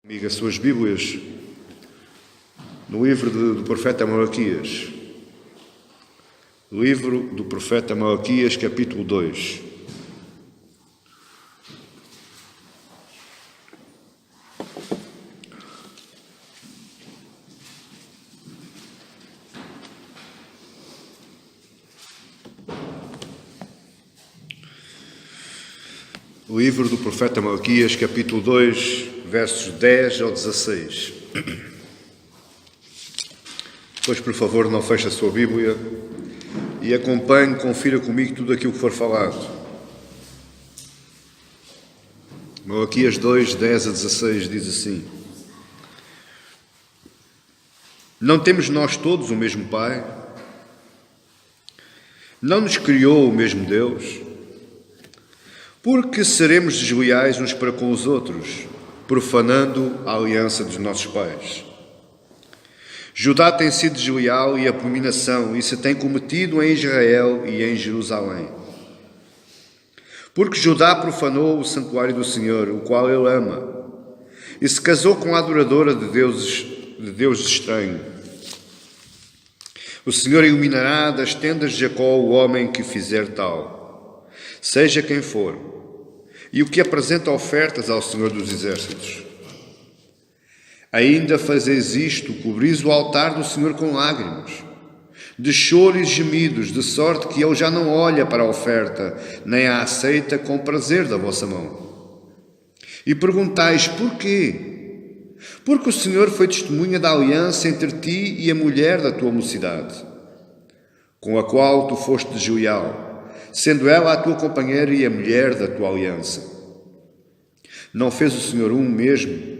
Amiga, as suas Bíblias, no livro do profeta Malaquias. Livro do profeta Malaquias, capítulo 2. Livro do profeta Malaquias, capítulo 2, versos 10 ao 16. Pois, por favor, não feche a sua Bíblia e acompanhe, confira comigo tudo aquilo que for falado. Malaquias 2, 10 a 16 diz assim: Não temos nós todos o mesmo Pai? Não nos criou o mesmo Deus? Porque seremos desleais uns para com os outros, profanando a aliança dos nossos pais. Judá tem sido desleal e abominação, e se tem cometido em Israel e em Jerusalém. Porque Judá profanou o santuário do Senhor, o qual ele ama, e se casou com a adoradora de deuses estranhos. O Senhor iluminará das tendas de Jacó o homem que fizer tal, seja quem for, e o que apresenta ofertas ao Senhor dos Exércitos. Ainda fazeis isto, cobris o altar do Senhor com lágrimas, de choro e gemidos, de sorte que ele já não olha para a oferta, nem a aceita com prazer da vossa mão. E perguntais, porquê? Porque o Senhor foi testemunha da aliança entre ti e a mulher da tua mocidade, com a qual tu foste desleal, sendo ela a tua companheira e a mulher da tua aliança. Não fez o Senhor mesmo,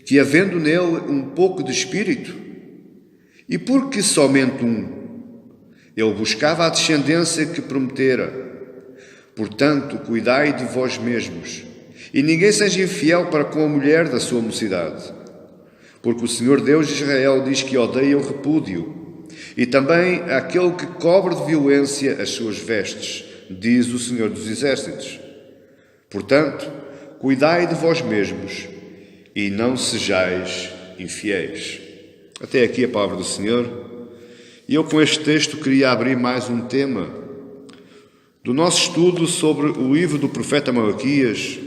que havendo nele um pouco de espírito, e porque somente ele buscava a descendência que prometera. Portanto, cuidai de vós mesmos, e ninguém seja infiel para com a mulher da sua mocidade, porque o Senhor Deus de Israel diz que odeia o repúdio, e também aquele que cobre de violência as suas vestes, diz o Senhor dos Exércitos. Portanto, cuidai de vós mesmos e não sejais infiéis. Até aqui a palavra do Senhor. E eu com este texto queria abrir mais um tema do nosso estudo sobre o livro do profeta Malaquias,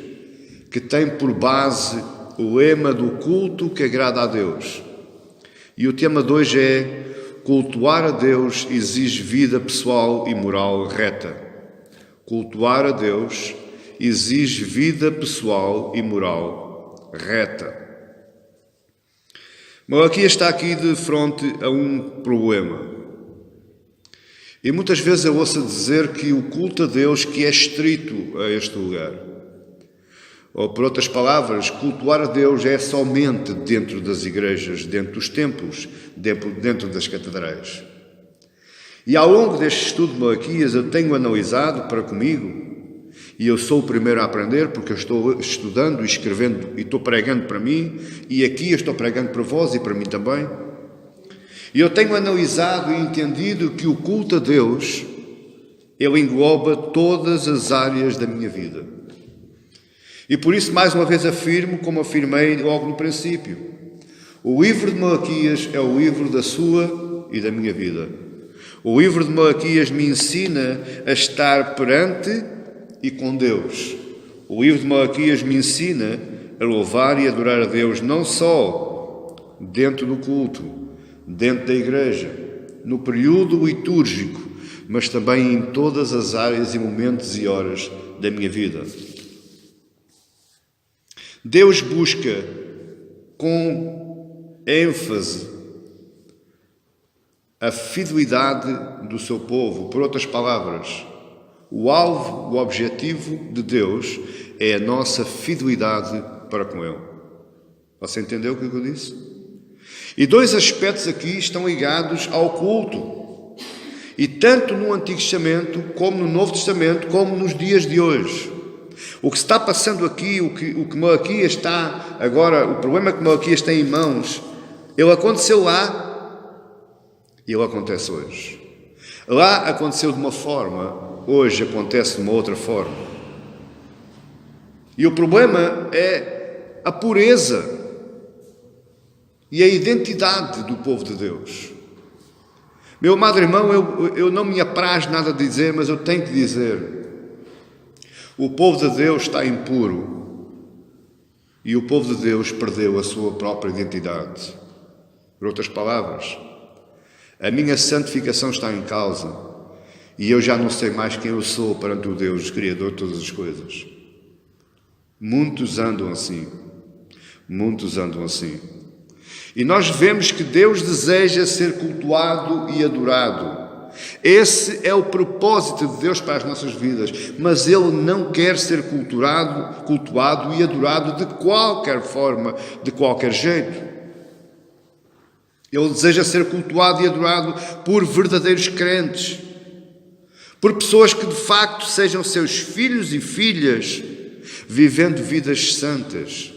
que tem por base o lema do culto que agrada a Deus. E o tema de hoje é: cultuar a Deus exige vida pessoal e moral reta. Cultuar a Deus exige vida pessoal e moral reta. Malaquias está aqui de frente a um problema. E muitas vezes eu ouço dizer que o culto a Deus que é estrito a este lugar. Ou, por outras palavras, cultuar a Deus é somente dentro das igrejas, dentro dos templos, dentro das catedrais. E ao longo deste estudo de Malaquias eu tenho analisado para comigo, e eu sou o primeiro a aprender, porque eu estou estudando e escrevendo e estou pregando para mim, e aqui eu estou pregando para vós e para mim também. E eu tenho analisado e entendido que o culto a Deus, ele engloba todas as áreas da minha vida. E por isso, mais uma vez afirmo, como afirmei logo no princípio, o livro de Malaquias é o livro da sua e da minha vida. O livro de Malaquias me ensina a estar perante e com Deus. O livro de Malaquias me ensina a louvar e adorar a Deus, não só dentro do culto, dentro da igreja, no período litúrgico, mas também em todas as áreas e momentos e horas da minha vida. Deus busca com ênfase a fidelidade do seu povo. Por outras palavras, o alvo, o objetivo de Deus é a nossa fidelidade para com Ele. Você entendeu o que eu disse? E dois aspectos aqui estão ligados ao culto. E tanto no Antigo Testamento, como no Novo Testamento, como nos dias de hoje. O que está passando aqui, o que Malaquias está agora, o problema que Malaquias tem em mãos, ele aconteceu lá e ele acontece hoje. Lá aconteceu de uma forma, hoje acontece de uma outra forma. E o problema é a pureza e a identidade do povo de Deus. Meu amado irmão, eu não me apraz nada dizer, mas eu tenho que dizer: o povo de Deus está impuro e o povo de Deus perdeu a sua própria identidade. Por outras palavras, a minha santificação está em causa e eu já não sei mais quem eu sou perante o Deus, Criador de todas as coisas. Muitos andam assim. Muitos andam assim. E nós vemos que Deus deseja ser cultuado e adorado. Esse é o propósito de Deus para as nossas vidas. Mas Ele não quer ser cultuado e adorado de qualquer forma, de qualquer jeito. Ele deseja ser cultuado e adorado por verdadeiros crentes, por pessoas que de facto sejam seus filhos e filhas, vivendo vidas santas.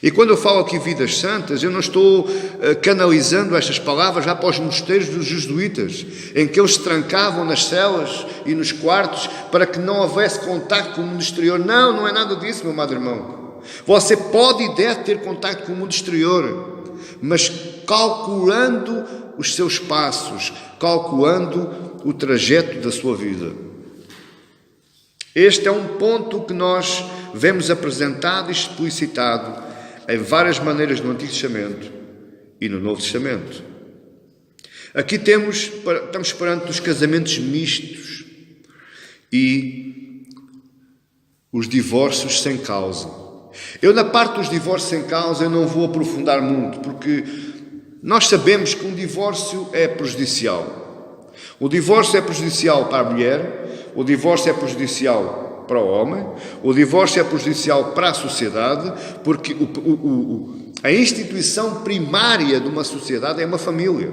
E quando eu falo aqui vidas santas, eu não estou canalizando estas palavras já para os mosteiros dos jesuítas, em que eles se trancavam nas celas e nos quartos para que não houvesse contacto com o mundo exterior. Não, não é nada disso, meu amado irmão. Você pode e deve ter contacto com o mundo exterior, mas calculando os seus passos, calculando o trajeto da sua vida. Este é um ponto que nós vemos apresentado e explicitado em várias maneiras no Antigo Testamento e no Novo Testamento. Aqui estamos perante os casamentos mistos e os divórcios sem causa. Eu, na parte dos divórcios sem causa, eu não vou aprofundar muito, porque nós sabemos que um divórcio é prejudicial. O divórcio é prejudicial para a mulher, o divórcio é prejudicial para o homem, o divórcio é prejudicial para a sociedade, porque a instituição primária de uma sociedade é uma família.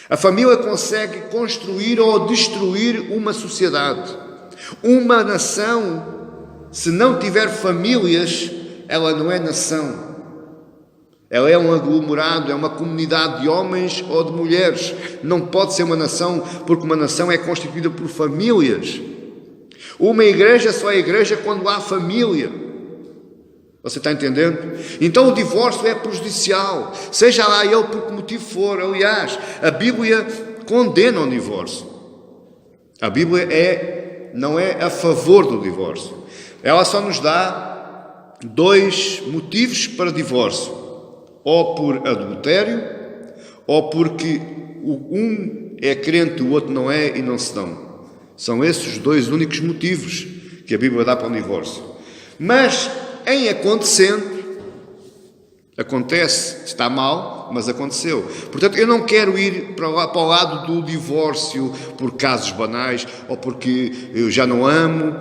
A família consegue construir ou destruir uma sociedade. Uma nação, se não tiver famílias, ela não é nação. Ela é um aglomerado, é uma comunidade de homens ou de mulheres. Não pode ser uma nação, porque uma nação é constituída por famílias. Uma igreja só é igreja quando há família. Você está entendendo? Então o divórcio é prejudicial, seja lá ele por que motivo for. Aliás, a Bíblia condena o divórcio. A Bíblia não é a favor do divórcio. Ela só nos dá 2 motivos para divórcio: ou por adultério, ou porque um é crente, o outro não é e não se dão. São esses os 2 únicos motivos que a Bíblia dá para um divórcio. Mas, em acontecendo, acontece, está mal, mas aconteceu. Portanto, eu não quero ir para o lado do divórcio por casos banais, ou porque eu já não amo,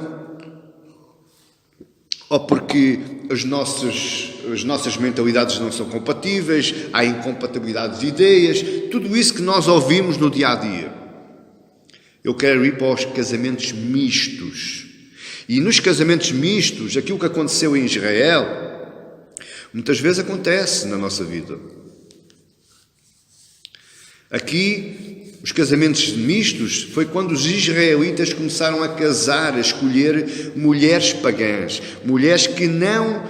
ou porque as nossas mentalidades não são compatíveis, há incompatibilidade de ideias, tudo isso que nós ouvimos no dia-a-dia. Eu quero ir para os casamentos mistos. E nos casamentos mistos, aquilo que aconteceu em Israel, muitas vezes acontece na nossa vida. Aqui, os casamentos mistos foi quando os israelitas começaram a casar, a escolher mulheres pagãs, mulheres que não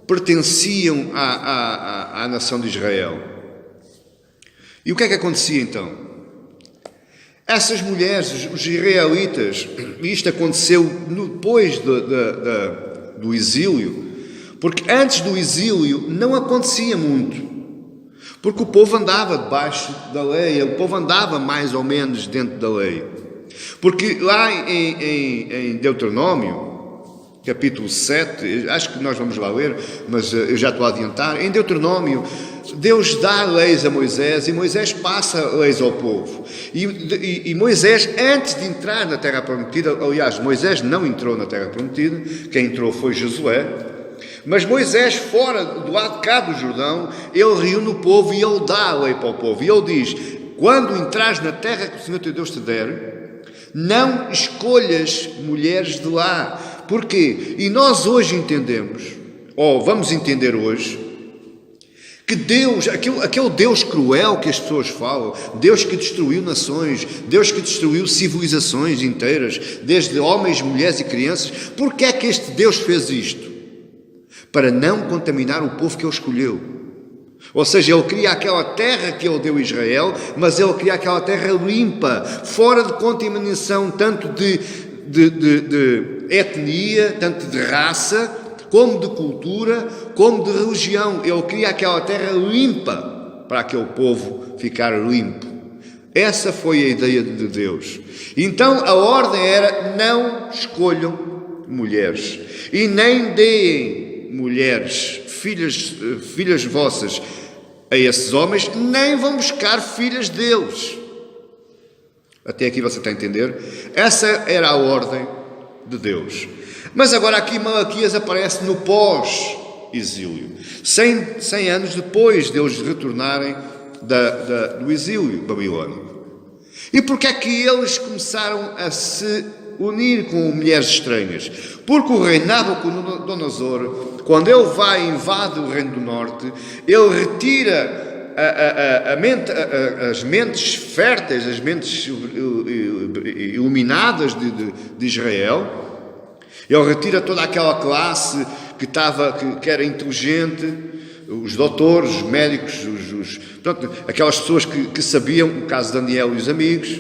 pertenciam à nação de Israel. E o que é que acontecia então? Essas mulheres, os israelitas, e isto aconteceu depois do exílio, porque antes do exílio não acontecia muito, porque o povo andava debaixo da lei, o povo andava mais ou menos dentro da lei. Porque lá em Deuteronômio, capítulo 7, acho que nós vamos lá ler, mas eu já estou a adiantar. Em Deuteronômio, Deus dá leis a Moisés e Moisés passa leis ao povo. E Moisés, antes de entrar na Terra Prometida, aliás, Moisés não entrou na Terra Prometida, quem entrou foi Josué, mas Moisés, fora do lado de cá do Jordão, ele reúne o povo e ele dá a lei para o povo. E ele diz: quando entrares na terra que o Senhor teu Deus te der, não escolhas mulheres de lá. Porquê? E nós hoje entendemos, ou vamos entender hoje, que Deus, aquele Deus cruel que as pessoas falam, Deus que destruiu nações, Deus que destruiu civilizações inteiras, desde homens, mulheres e crianças, porque é que este Deus fez isto? Para não contaminar o povo que ele escolheu. Ou seja, ele queria aquela terra que ele deu a Israel, mas ele queria aquela terra limpa, fora de contaminação tanto de etnia, tanto de raça, como de cultura, como de religião. Ele queria aquela terra limpa para aquele povo ficar limpo. Essa foi a ideia de Deus. Então a ordem era: não escolham mulheres e nem deem mulheres, filhas vossas a esses homens, nem vão buscar filhas deles. Até aqui você está a entender? Essa era a ordem de Deus. Mas agora aqui Malaquias aparece no pós-exílio, 100 anos depois de eles retornarem do exílio babilônico. E porquê é que eles começaram a se unir com mulheres estranhas? Porque o rei Nabucodonosor, quando ele vai e invade o reino do norte, ele retira as mentes férteis, as mentes iluminadas de Israel. Ele retira toda aquela classe que era inteligente, os doutores, os médicos, pronto, aquelas pessoas que sabiam, o caso de Daniel e os amigos,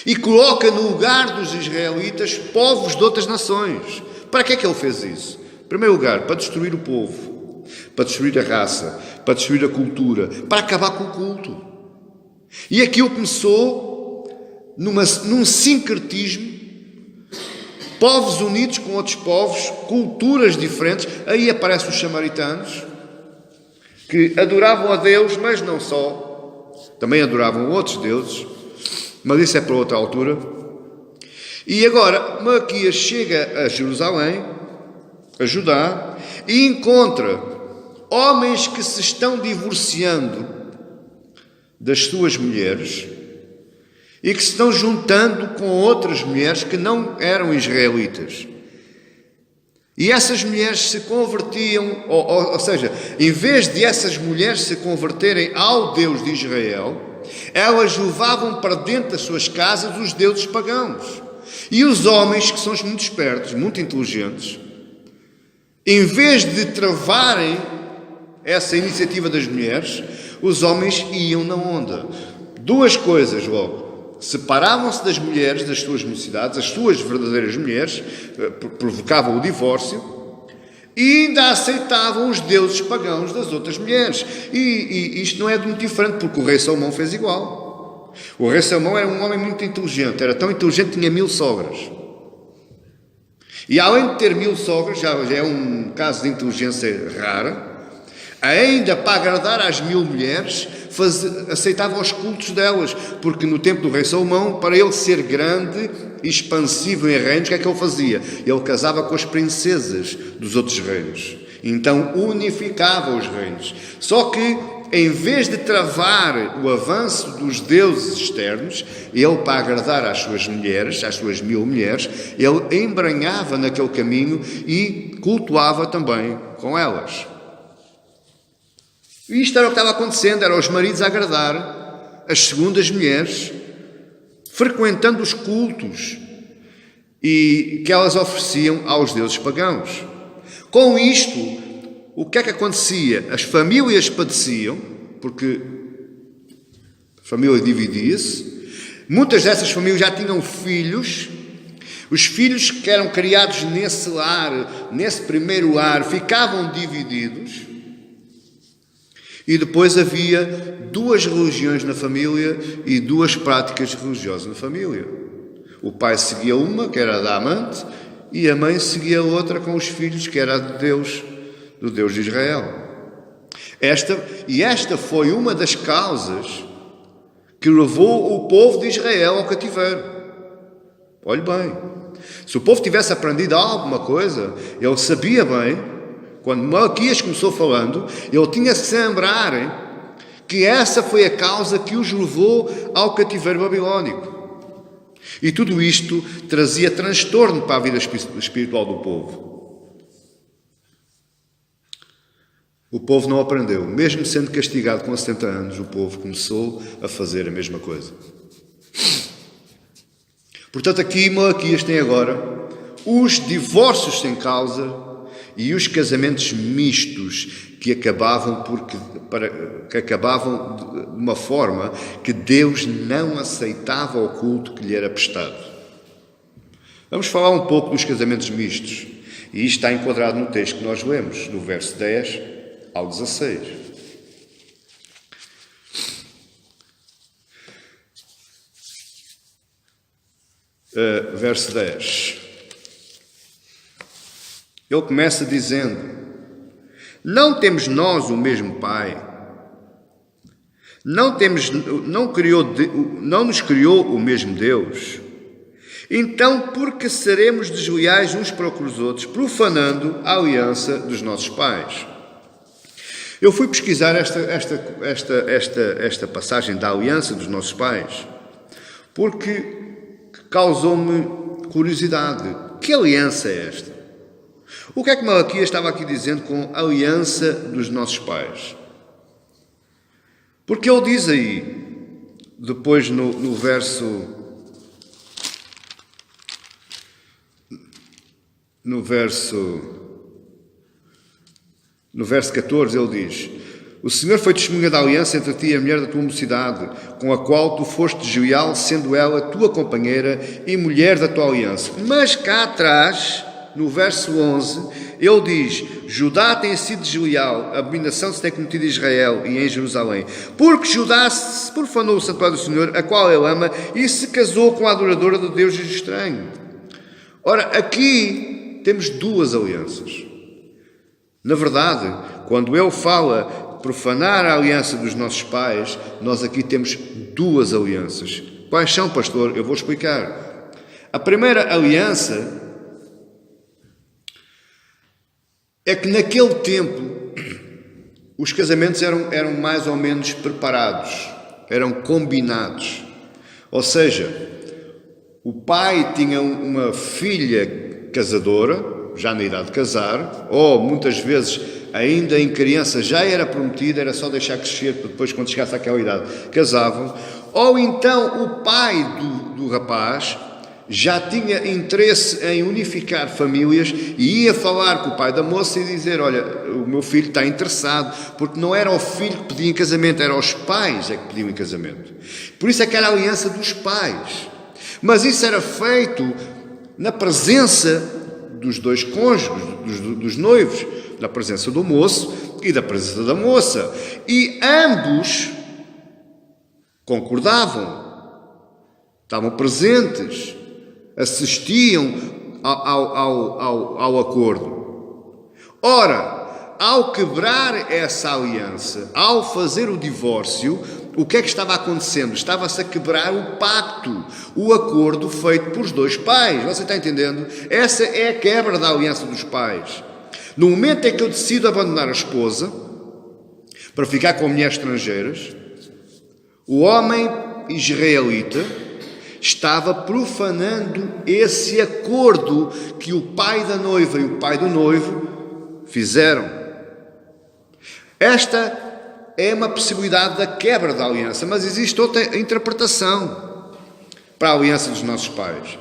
e coloca no lugar dos israelitas povos de outras nações. Para que é que ele fez isso? Em primeiro lugar, para destruir o povo, para destruir a raça, para destruir a cultura, para acabar com o culto. E aquilo começou num sincretismo, povos unidos com outros povos, culturas diferentes. Aí aparecem os samaritanos, que adoravam a Deus, mas não só, também adoravam outros deuses, mas isso é para outra altura. E agora Malaquias chega a Jerusalém, a Judá, e encontra homens que se estão divorciando das suas mulheres e que se estão juntando com outras mulheres que não eram israelitas. E essas mulheres se convertiam, ou seja, em vez de essas mulheres se converterem ao Deus de Israel, elas levavam para dentro das suas casas os deuses pagãos. E os homens, que são muito espertos, muito inteligentes, em vez de travarem essa iniciativa das mulheres, os homens iam na onda. Duas coisas logo. Separavam-se das mulheres, das suas mocidades, as suas verdadeiras mulheres, provocavam o divórcio, e ainda aceitavam os deuses pagãos das outras mulheres. E isto não é muito diferente, porque o rei Salomão fez igual. O rei Salomão era um homem muito inteligente, era tão inteligente que tinha 1000 sogras. E além de ter 1000 sogras, já é um caso de inteligência rara, ainda para agradar às 1000 mulheres, aceitava os cultos delas, porque no tempo do rei Salomão, para ele ser grande e expansivo em reinos, o que é que ele fazia? Ele casava com as princesas dos outros reinos, então unificava os reinos. Só que, em vez de travar o avanço dos deuses externos, ele, para agradar às suas mulheres, às suas 1000 mulheres, ele embranhava naquele caminho e cultuava também com elas. E isto era o que estava acontecendo, eram os maridos a agradar as segundas mulheres, frequentando os cultos e que elas ofereciam aos deuses pagãos. Com isto, o que é que acontecia? As famílias padeciam, porque a família dividia-se. Muitas dessas famílias já tinham filhos. Os filhos que eram criados nesse lar, nesse primeiro lar, ficavam divididos. E depois havia 2 religiões na família e 2 práticas religiosas na família. O pai seguia uma, que era a da amante, e a mãe seguia outra com os filhos, que era a de Deus, do Deus de Israel. Esta foi uma das causas que levou o povo de Israel ao cativeiro. Olhe bem, se o povo tivesse aprendido alguma coisa, ele sabia bem. Quando Malaquias começou falando, ele tinha que se lembrar que essa foi a causa que os levou ao cativeiro babilónico. E tudo isto trazia transtorno para a vida espiritual do povo. O povo não aprendeu. Mesmo sendo castigado com 70 anos, o povo começou a fazer a mesma coisa. Portanto, aqui Malaquias tem agora os divórcios sem causa e os casamentos mistos que acabavam de uma forma que Deus não aceitava o culto que lhe era prestado. Vamos falar um pouco dos casamentos mistos, e isto está enquadrado no texto que nós lemos, do verso 10 ao 16. Verso 10. Ele começa dizendo: não temos nós o mesmo Pai? Não nos criou o mesmo Deus? Então, por que seremos desleais uns para com os outros, profanando a aliança dos nossos pais? Eu fui pesquisar esta passagem da aliança dos nossos pais, porque causou-me curiosidade. Que aliança é esta? O que é que Malaquias estava aqui dizendo com a aliança dos nossos pais? Porque ele diz aí, depois no verso 14, ele diz: o Senhor foi testemunha da aliança entre ti e a mulher da tua mocidade, com a qual tu foste desleal, sendo ela tua companheira e mulher da tua aliança. Mas cá atrás, no verso 11, ele diz: Judá tem sido desleal, a abominação se tem cometido em Israel e em Jerusalém, porque Judá se profanou o santuário do Senhor, a qual ele ama, e se casou com a adoradora do Deus estranho. Ora, aqui temos duas alianças. Na verdade, quando ele fala profanar a aliança dos nossos pais, nós aqui temos duas alianças. Quais são, pastor? Eu vou explicar. A primeira aliança é que naquele tempo os casamentos eram mais ou menos preparados, eram combinados. Ou seja, o pai tinha uma filha casadora, já na idade de casar, ou muitas vezes ainda em criança já era prometida, era só deixar crescer, para depois quando chegasse àquela idade casavam, ou então o pai do rapaz já tinha interesse em unificar famílias e ia falar com o pai da moça e dizer: olha, o meu filho está interessado, porque não era o filho que pedia em casamento, eram os pais que pediam em casamento. Por isso é que era a aliança dos pais. Mas isso era feito na presença dos dois cônjuges, dos noivos, na presença do moço e da presença da moça. E ambos concordavam, estavam presentes, assistiam ao acordo. Ora, ao quebrar essa aliança, ao fazer o divórcio, o que é que estava acontecendo? Estava-se a quebrar o pacto, o acordo feito pelos dois pais. Você está entendendo? Essa é a quebra da aliança dos pais. No momento em que eu decido abandonar a esposa para ficar com mulheres estrangeiras, o homem israelita estava profanando esse acordo que o pai da noiva e o pai do noivo fizeram. Esta é uma possibilidade da quebra da aliança, mas existe outra interpretação para a aliança dos nossos pais.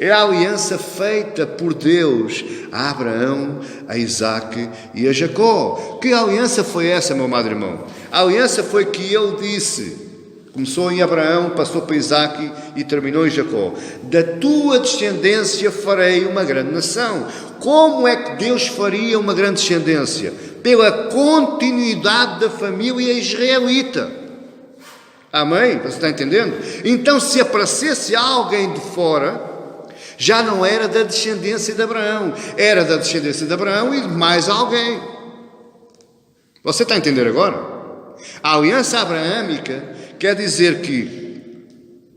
É a aliança feita por Deus a Abraão, a Isaque e a Jacó. Que aliança foi essa, meu amado irmão? A aliança foi que ele disse, começou em Abraão, passou para Isaque e terminou em Jacó: da tua descendência farei uma grande nação. Como é que Deus faria uma grande descendência? Pela continuidade da família israelita. Amém? Você está entendendo? Então, se aparecesse alguém de fora, já não era da descendência de Abraão, era da descendência de Abraão e de mais alguém. Você está a entender agora? A aliança abraâmica quer dizer que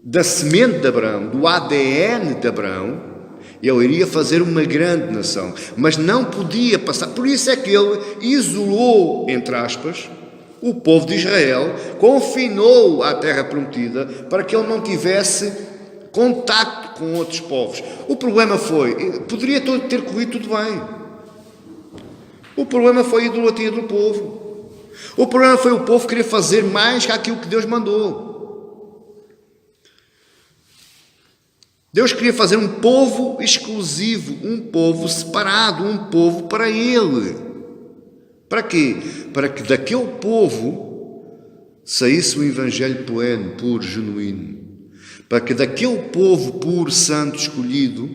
da semente de Abraão, do ADN de Abraão, ele iria fazer uma grande nação, mas não podia passar. Por isso é que ele isolou, entre aspas, o povo de Israel, confinou à terra prometida para que ele não tivesse contacto com outros povos. O problema poderia ter corrido tudo bem. O problema foi a idolatria do povo. O problema foi o povo querer fazer mais que aquilo que Deus mandou. Deus queria fazer um povo exclusivo, um povo separado, um povo para Ele. Para quê? Para que daquele povo saísse o Evangelho pleno, puro, genuíno. Para que daquele povo puro, santo, escolhido,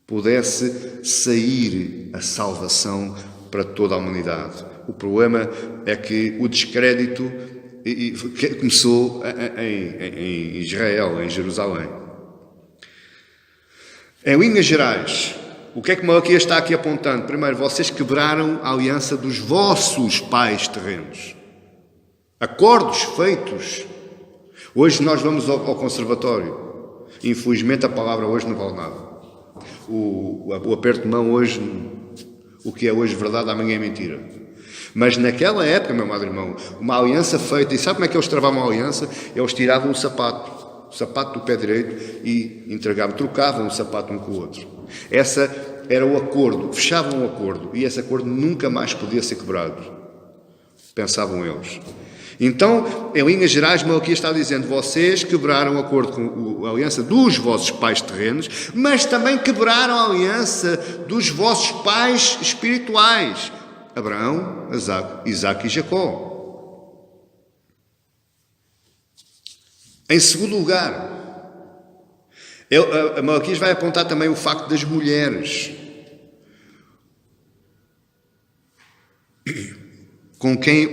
pudesse sair a salvação para toda a humanidade. O problema é que o descrédito começou em Israel, em Jerusalém. Em linhas gerais, o que é que Malaquias está aqui apontando? Primeiro, vocês quebraram a aliança dos vossos pais terrenos. Acordos feitos. Hoje nós vamos ao conservatório. Infelizmente a palavra hoje não vale nada. O aperto de mão hoje, o que é hoje verdade, amanhã é mentira. Mas naquela época, meu amado irmão, uma aliança feita, e sabe como é que eles travavam a aliança? Eles tiravam o sapato do pé direito e entregavam, trocavam o sapato um com o outro. Essa era o acordo, fechavam o acordo, e esse acordo nunca mais podia ser quebrado. Pensavam eles. Então, em linhas gerais, Malaquias está dizendo, vocês quebraram o acordo com a aliança dos vossos pais terrenos, mas também quebraram a aliança dos vossos pais espirituais, Abraão, Isaque e Jacó. Em segundo lugar, Malaquias vai apontar também o facto das mulheres com quem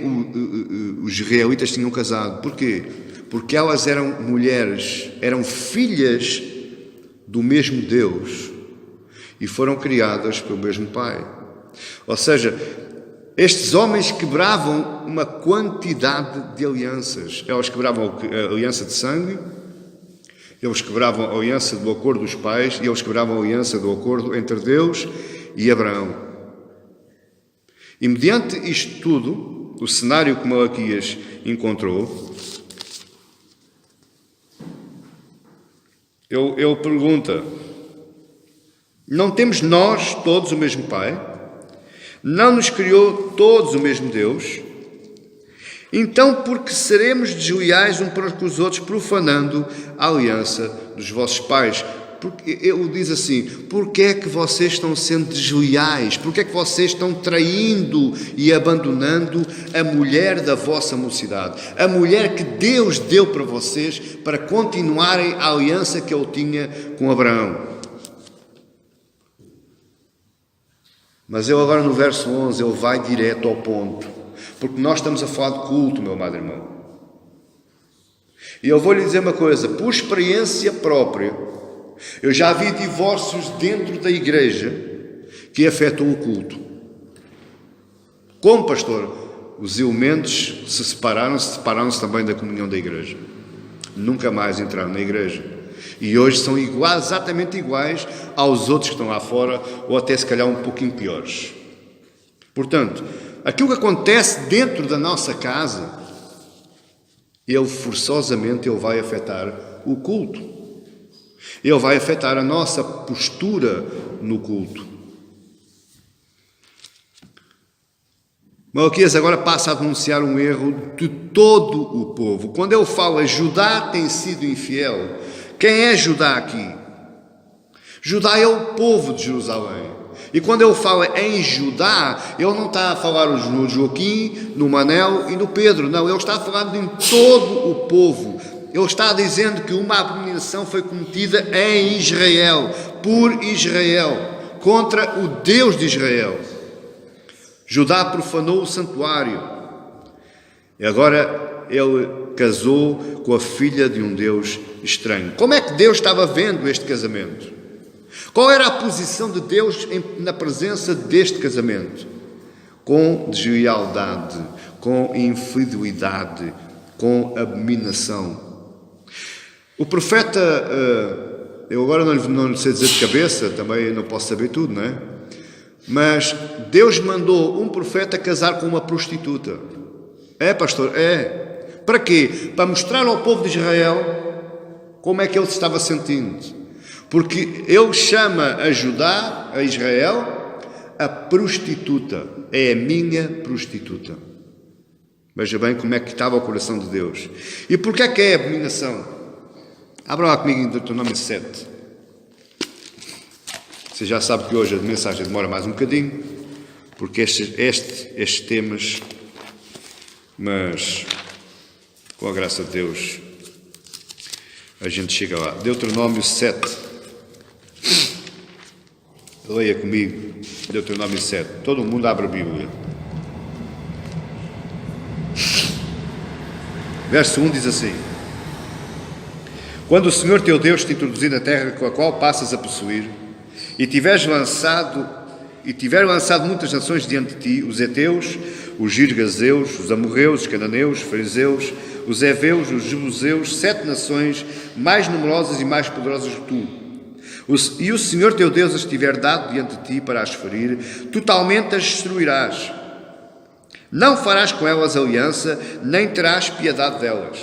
os israelitas tinham casado. Porquê? Porque elas eram mulheres, eram filhas do mesmo Deus e foram criadas pelo mesmo Pai. Ou seja, estes homens quebravam uma quantidade de alianças. Elas quebravam a aliança de sangue, eles quebravam a aliança do acordo dos pais e eles quebravam a aliança do acordo entre Deus e Abraão. E mediante isto tudo, o cenário que Malaquias encontrou, ele pergunta, não temos nós todos o mesmo Pai? Não nos criou todos o mesmo Deus? Então, por que seremos desleais uns para com os outros, profanando a aliança dos vossos pais? Porque ele diz assim, porque é que vocês estão sendo desleais? Porque é que vocês estão traindo e abandonando a mulher da vossa mocidade? A mulher que Deus deu para vocês para continuarem a aliança que ele tinha com Abraão. Mas ele agora no verso 11, ele vai direto ao ponto. Porque nós estamos a falar de culto, meu amado irmão. E eu vou lhe dizer uma coisa, por experiência própria, eu já vi divórcios dentro da igreja que afetam o culto. Como, pastor? Os elementos se separaram-se também da comunhão da igreja. Nunca mais entraram na igreja. E hoje são exatamente iguais aos outros que estão lá fora, ou até se calhar um pouquinho piores. Portanto, aquilo que acontece dentro da nossa casa, forçosamente vai afetar o culto. Ele vai afetar a nossa postura no culto. Malaquias agora passa a denunciar um erro de todo o povo. Quando ele fala Judá tem sido infiel, quem é Judá aqui? Judá é o povo de Jerusalém. E quando ele fala em Judá, ele não está a falar no Joaquim, no Manel e no Pedro. Não, ele está a falar em todo o povo. Ele está dizendo que uma abominação foi cometida em Israel, por Israel, contra o Deus de Israel. Judá profanou o santuário. E agora ele casou com a filha de um Deus estranho. Como é que Deus estava vendo este casamento? Qual era a posição de Deus na presença deste casamento? Com deslealdade, com infidelidade, com abominação. O profeta, eu agora não sei dizer de cabeça, também não posso saber tudo, não é? Mas Deus mandou um profeta casar com uma prostituta. É, pastor? É. Para quê? Para mostrar ao povo de Israel como é que ele se estava sentindo. Porque ele chama a Judá, a Israel, a prostituta. É a minha prostituta. Veja bem como é que estava o coração de Deus. E porquê é que é abominação? Abra lá comigo em Deuteronômio 7. Você já sabe que hoje a mensagem demora mais um bocadinho, porque estes temas, mas com a graça de Deus a gente chega lá. Deuteronômio 7. Leia comigo, Deuteronômio 7. Todo mundo abre a Bíblia. Verso 1 diz assim: Quando o Senhor teu Deus te introduzir na terra com a qual passas a possuir, e tiver lançado muitas nações diante de ti, os heteus, os girgazeus, os amorreus, os cananeus, os fariseus, os heveus, os jebuseus, 7 nações mais numerosas e mais poderosas que tu, e o Senhor teu Deus as tiver dado diante de ti para as ferir, totalmente as destruirás. Não farás com elas aliança, nem terás piedade delas.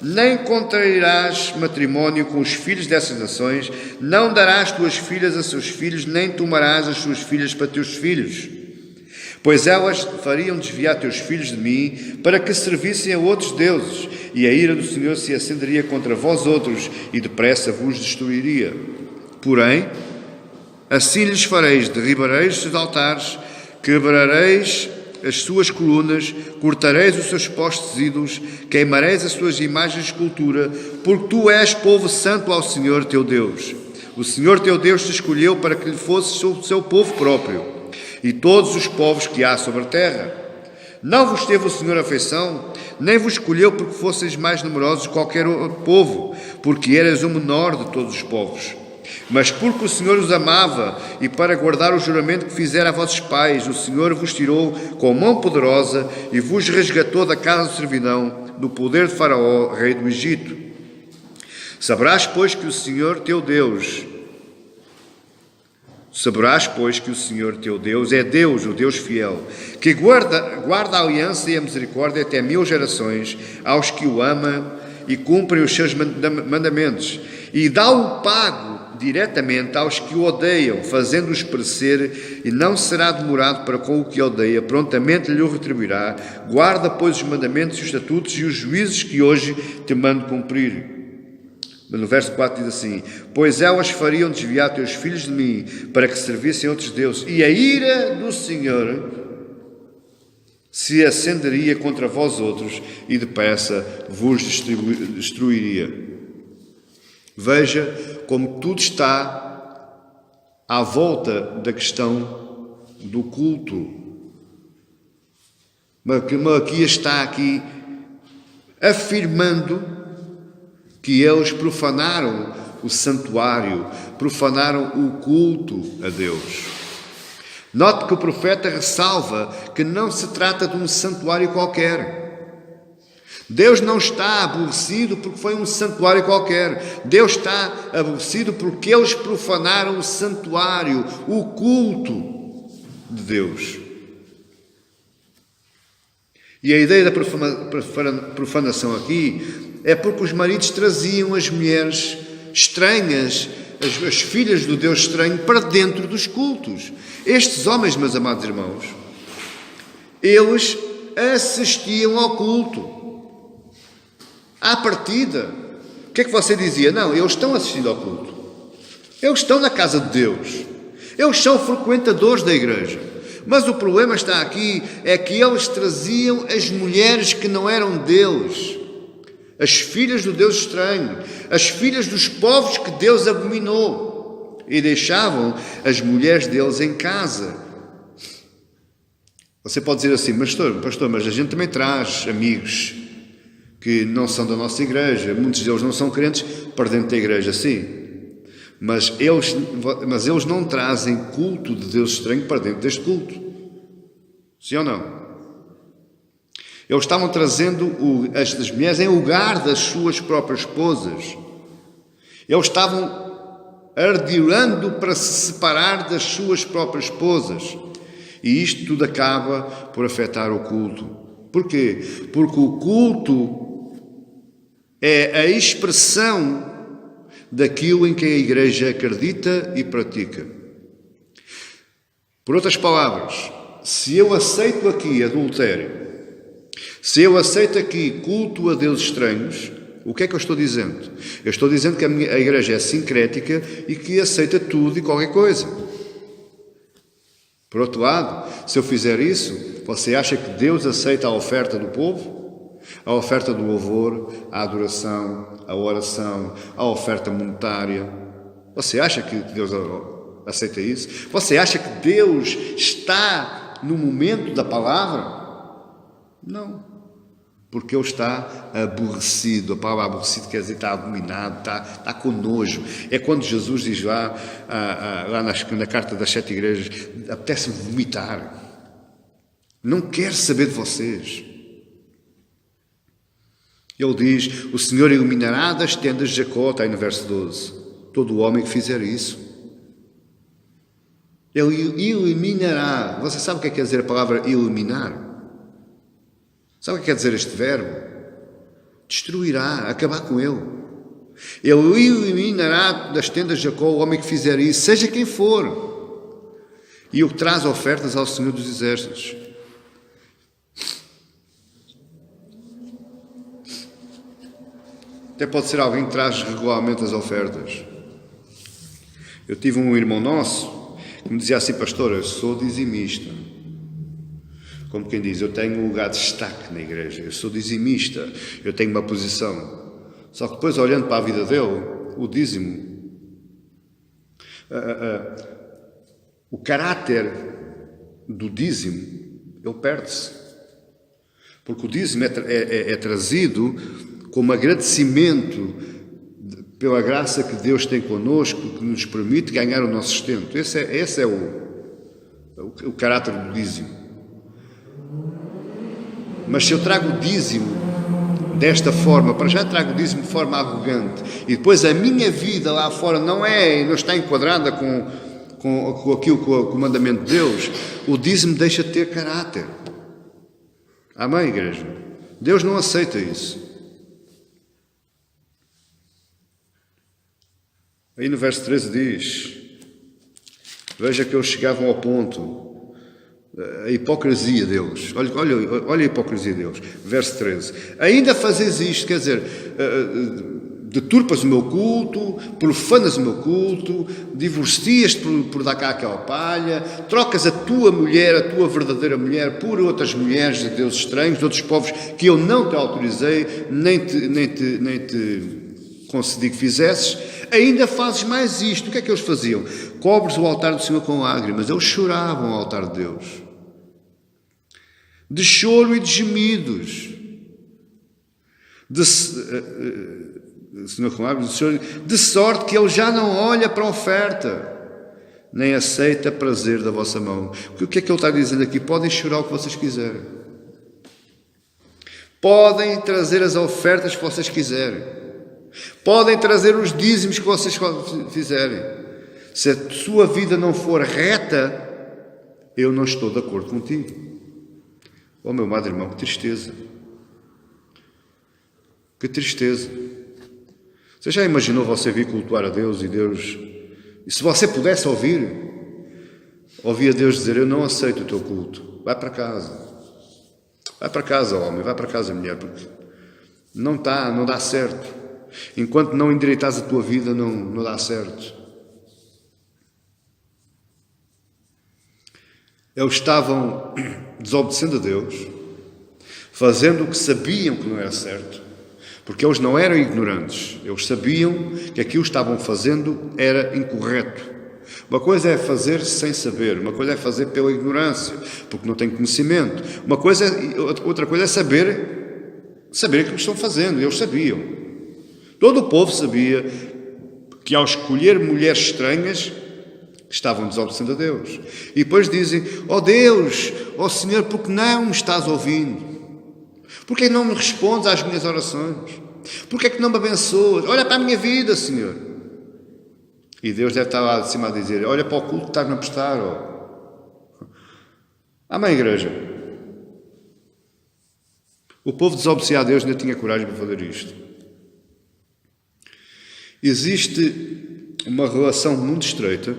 Nem contrairás matrimónio com os filhos dessas nações, não darás tuas filhas a seus filhos, nem tomarás as suas filhas para teus filhos. Pois elas fariam desviar teus filhos de mim, para que servissem a outros deuses, e a ira do Senhor se acenderia contra vós outros, e depressa vos destruiria. Porém, assim lhes fareis: derribareis os seus altares, quebrareis as suas colunas, cortareis os seus postes ídolos, queimareis as suas imagens de escultura, porque tu és povo santo ao Senhor teu Deus. O Senhor teu Deus te escolheu para que lhe fosses o seu povo próprio, e todos os povos que há sobre a terra. Não vos teve o Senhor afeição, nem vos escolheu porque fosseis mais numerosos que qualquer povo, porque eras o menor de todos os povos. Mas porque o Senhor os amava, e para guardar o juramento que fizera a vossos pais, o Senhor vos tirou com mão poderosa e vos resgatou da casa de servidão, do poder de Faraó, rei do Egito. Saberás, pois, que o Senhor teu Deus é Deus, o Deus fiel, que guarda a aliança e a misericórdia até 1000 gerações aos que o amam e cumprem os seus mandamentos, e dá o pago diretamente aos que o odeiam, fazendo-os perecer, e não será demorado para com o que odeia, prontamente lhe o retribuirá. Guarda, pois, os mandamentos, os estatutos e os juízos que hoje te mando cumprir. No verso 4 diz assim: Pois elas fariam desviar teus filhos de mim, para que servissem outros deuses, e a ira do Senhor se acenderia contra vós outros, e depressa vos destruiria. Veja como tudo está à volta da questão do culto. Malaquias está aqui afirmando que eles profanaram o santuário, profanaram o culto a Deus. Note que o profeta ressalva que não se trata de um santuário qualquer. Deus não está aborrecido porque foi um santuário qualquer. Deus está aborrecido porque eles profanaram o santuário, o culto de Deus. E a ideia da profanação aqui é porque os maridos traziam as mulheres estranhas, as filhas do Deus estranho, para dentro dos cultos. Estes homens, meus amados irmãos, eles assistiam ao culto. À partida, o que é que você dizia? Não, eles estão assistindo ao culto. Eles estão na casa de Deus. Eles são frequentadores da igreja. Mas o problema está aqui, é que eles traziam as mulheres que não eram deles. As filhas do Deus estranho. As filhas dos povos que Deus abominou. E deixavam as mulheres deles em casa. Você pode dizer assim: pastor, mas a gente também traz amigos que não são da nossa igreja, muitos deles não são crentes, para dentro da igreja, sim. Mas eles não trazem culto de Deus estranho para dentro deste culto. Sim ou não? Eles estavam trazendo as mulheres em lugar das suas próprias esposas. Eles estavam ardilando para se separar das suas próprias esposas. E isto tudo acaba por afetar o culto. Porquê? Porque o culto é a expressão daquilo em que a igreja acredita e pratica. Por outras palavras, se eu aceito aqui adultério, se eu aceito aqui culto a deuses estranhos, O que é que eu estou dizendo? Eu estou dizendo que a igreja é sincrética e que aceita tudo e qualquer coisa. Por outro lado, se eu fizer isso, você acha que Deus aceita a oferta do povo? A oferta do louvor, a adoração, a oração, a oferta monetária. Você acha que Deus aceita isso? Você acha que Deus está no momento da palavra? Não. Porque Ele está aborrecido. A palavra aborrecido quer dizer está abominado, está com nojo. É quando Jesus diz lá na carta das 7 igrejas, apetece-me vomitar. Não quero saber de vocês. Ele diz, o Senhor iluminará das tendas de Jacó, está aí no verso 12. Todo o homem que fizer isso. Ele iluminará. Você sabe o que é que quer dizer a palavra iluminar? Sabe o que quer dizer este verbo? Destruirá, acabar com ele. Ele eliminará das tendas de Jacó o homem que fizer isso, seja quem for. E o que traz ofertas ao Senhor dos Exércitos. Até pode ser alguém que traz regularmente as ofertas. Eu tive um irmão nosso que me dizia assim, pastor, eu sou dizimista. Como quem diz, eu tenho um lugar de destaque na igreja, eu sou dizimista, eu tenho uma posição. Só que depois, olhando para a vida dele, o dízimo, o caráter do dízimo, ele perde-se. Porque o dízimo é trazido como agradecimento pela graça que Deus tem connosco, que nos permite ganhar o nosso sustento. Esse é o caráter do dízimo. Mas se eu trago o dízimo desta forma, para já trago o dízimo de forma arrogante, e depois a minha vida lá fora não está enquadrada com aquilo, com o mandamento de Deus, o dízimo deixa de ter caráter. Amém, igreja? Deus não aceita isso. Aí no verso 13 diz, veja que eles chegavam ao ponto, a hipocrisia deles, olha a hipocrisia deles, verso 13, ainda fazes isto, quer dizer, deturpas o meu culto, profanas o meu culto, divorcias-te por dar cá aquela palha, trocas a tua mulher, a tua verdadeira mulher, por outras mulheres de deuses estranhos, de outros povos que eu não te autorizei, nem te concedi que fizesses, ainda fazes mais isto. O que é que eles faziam? Cobres o altar do Senhor com lágrimas. Eles choravam ao altar de Deus, de choro e de gemidos, Senhor com lágrimas, de sorte que Ele já não olha para a oferta, nem aceita prazer da vossa mão. Porque o que é que Ele está dizendo aqui? Podem chorar o que vocês quiserem, podem trazer as ofertas que vocês quiserem, podem trazer os dízimos que vocês fizerem. Se a sua vida não for reta, eu não estou de acordo contigo. Oh, meu amado irmão, que tristeza. Que tristeza. Você já imaginou você vir cultuar a Deus e se você pudesse ouvir a Deus dizer, eu não aceito o teu culto, vai para casa. Vai para casa, homem, vai para casa, mulher, porque não dá certo. Enquanto não endireitares a tua vida, não dá certo. Eles estavam desobedecendo a Deus, fazendo o que sabiam que não era certo, porque eles não eram ignorantes, eles sabiam que aquilo que estavam fazendo era incorreto. Uma coisa é fazer sem saber, uma coisa é fazer pela ignorância, porque não tem conhecimento. Outra coisa é saber o que estão fazendo, eles sabiam. Todo o povo sabia que ao escolher mulheres estranhas, estavam desobedecendo a Deus. E depois dizem, ó Deus, ó Senhor, por que não me estás ouvindo? Por que não me respondes às minhas orações? Por que é que não me abençoas? Olha para a minha vida, Senhor. E Deus deve estar lá de cima a dizer, olha para o culto que estás a prestar. Oh. Amém, igreja? O povo desobedecia a Deus e ainda tinha coragem para fazer isto. Existe uma relação muito estreita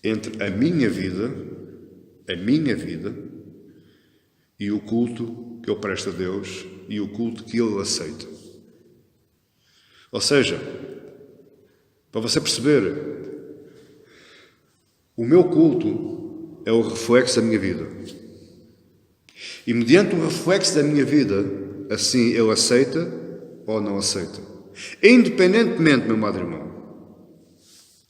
entre a minha vida e o culto que eu presto a Deus e o culto que Ele aceita. Ou seja, para você perceber, o meu culto é o reflexo da minha vida. E mediante o reflexo da minha vida, assim ele aceita ou não aceita. Independentemente, meu amado irmão,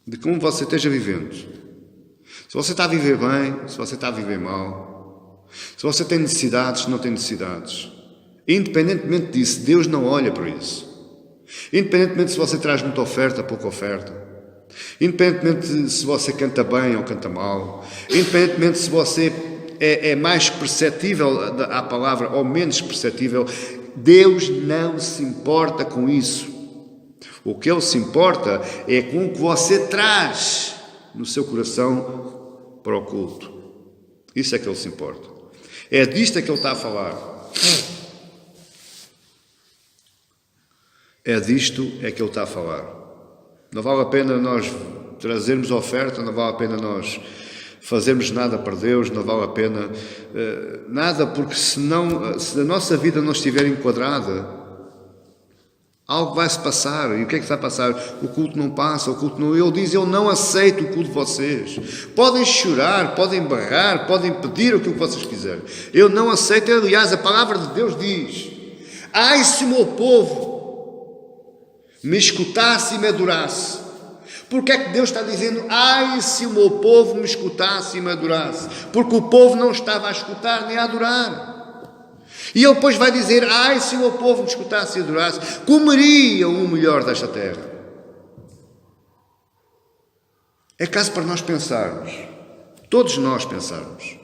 de como você esteja vivendo. Se você está a viver bem, se você está a viver mal, se você tem necessidades, se não tem necessidades. Independentemente disso, Deus não olha para isso. Independentemente se você traz muita oferta, pouca oferta. Independentemente se você canta bem ou canta mal. Independentemente se você é mais perceptível à palavra ou menos perceptível, Deus não se importa com isso. O que Ele se importa é com o que você traz no seu coração para o culto. Isso é que Ele se importa. É disto é que Ele está a falar. É disto é que Ele está a falar. Não vale a pena nós trazermos oferta, não vale a pena nós fazermos nada para Deus, não vale a pena nada, porque se a nossa vida não estiver enquadrada, algo vai se passar. E o que é que vai passar? O culto não passa, o culto não... Ele diz, eu não aceito o culto de vocês. Podem chorar, podem berrar, podem pedir o que vocês quiserem. Eu não aceito. Aliás, a palavra de Deus diz, ai se o meu povo me escutasse e me adorasse. Porque é que Deus está dizendo, ai se o meu povo me escutasse e me adorasse? Porque o povo não estava a escutar nem a adorar. E ele depois vai dizer, ai se o meu povo me escutasse e adorasse, comeriam o melhor desta terra. É caso para nós pensarmos, todos nós pensarmos,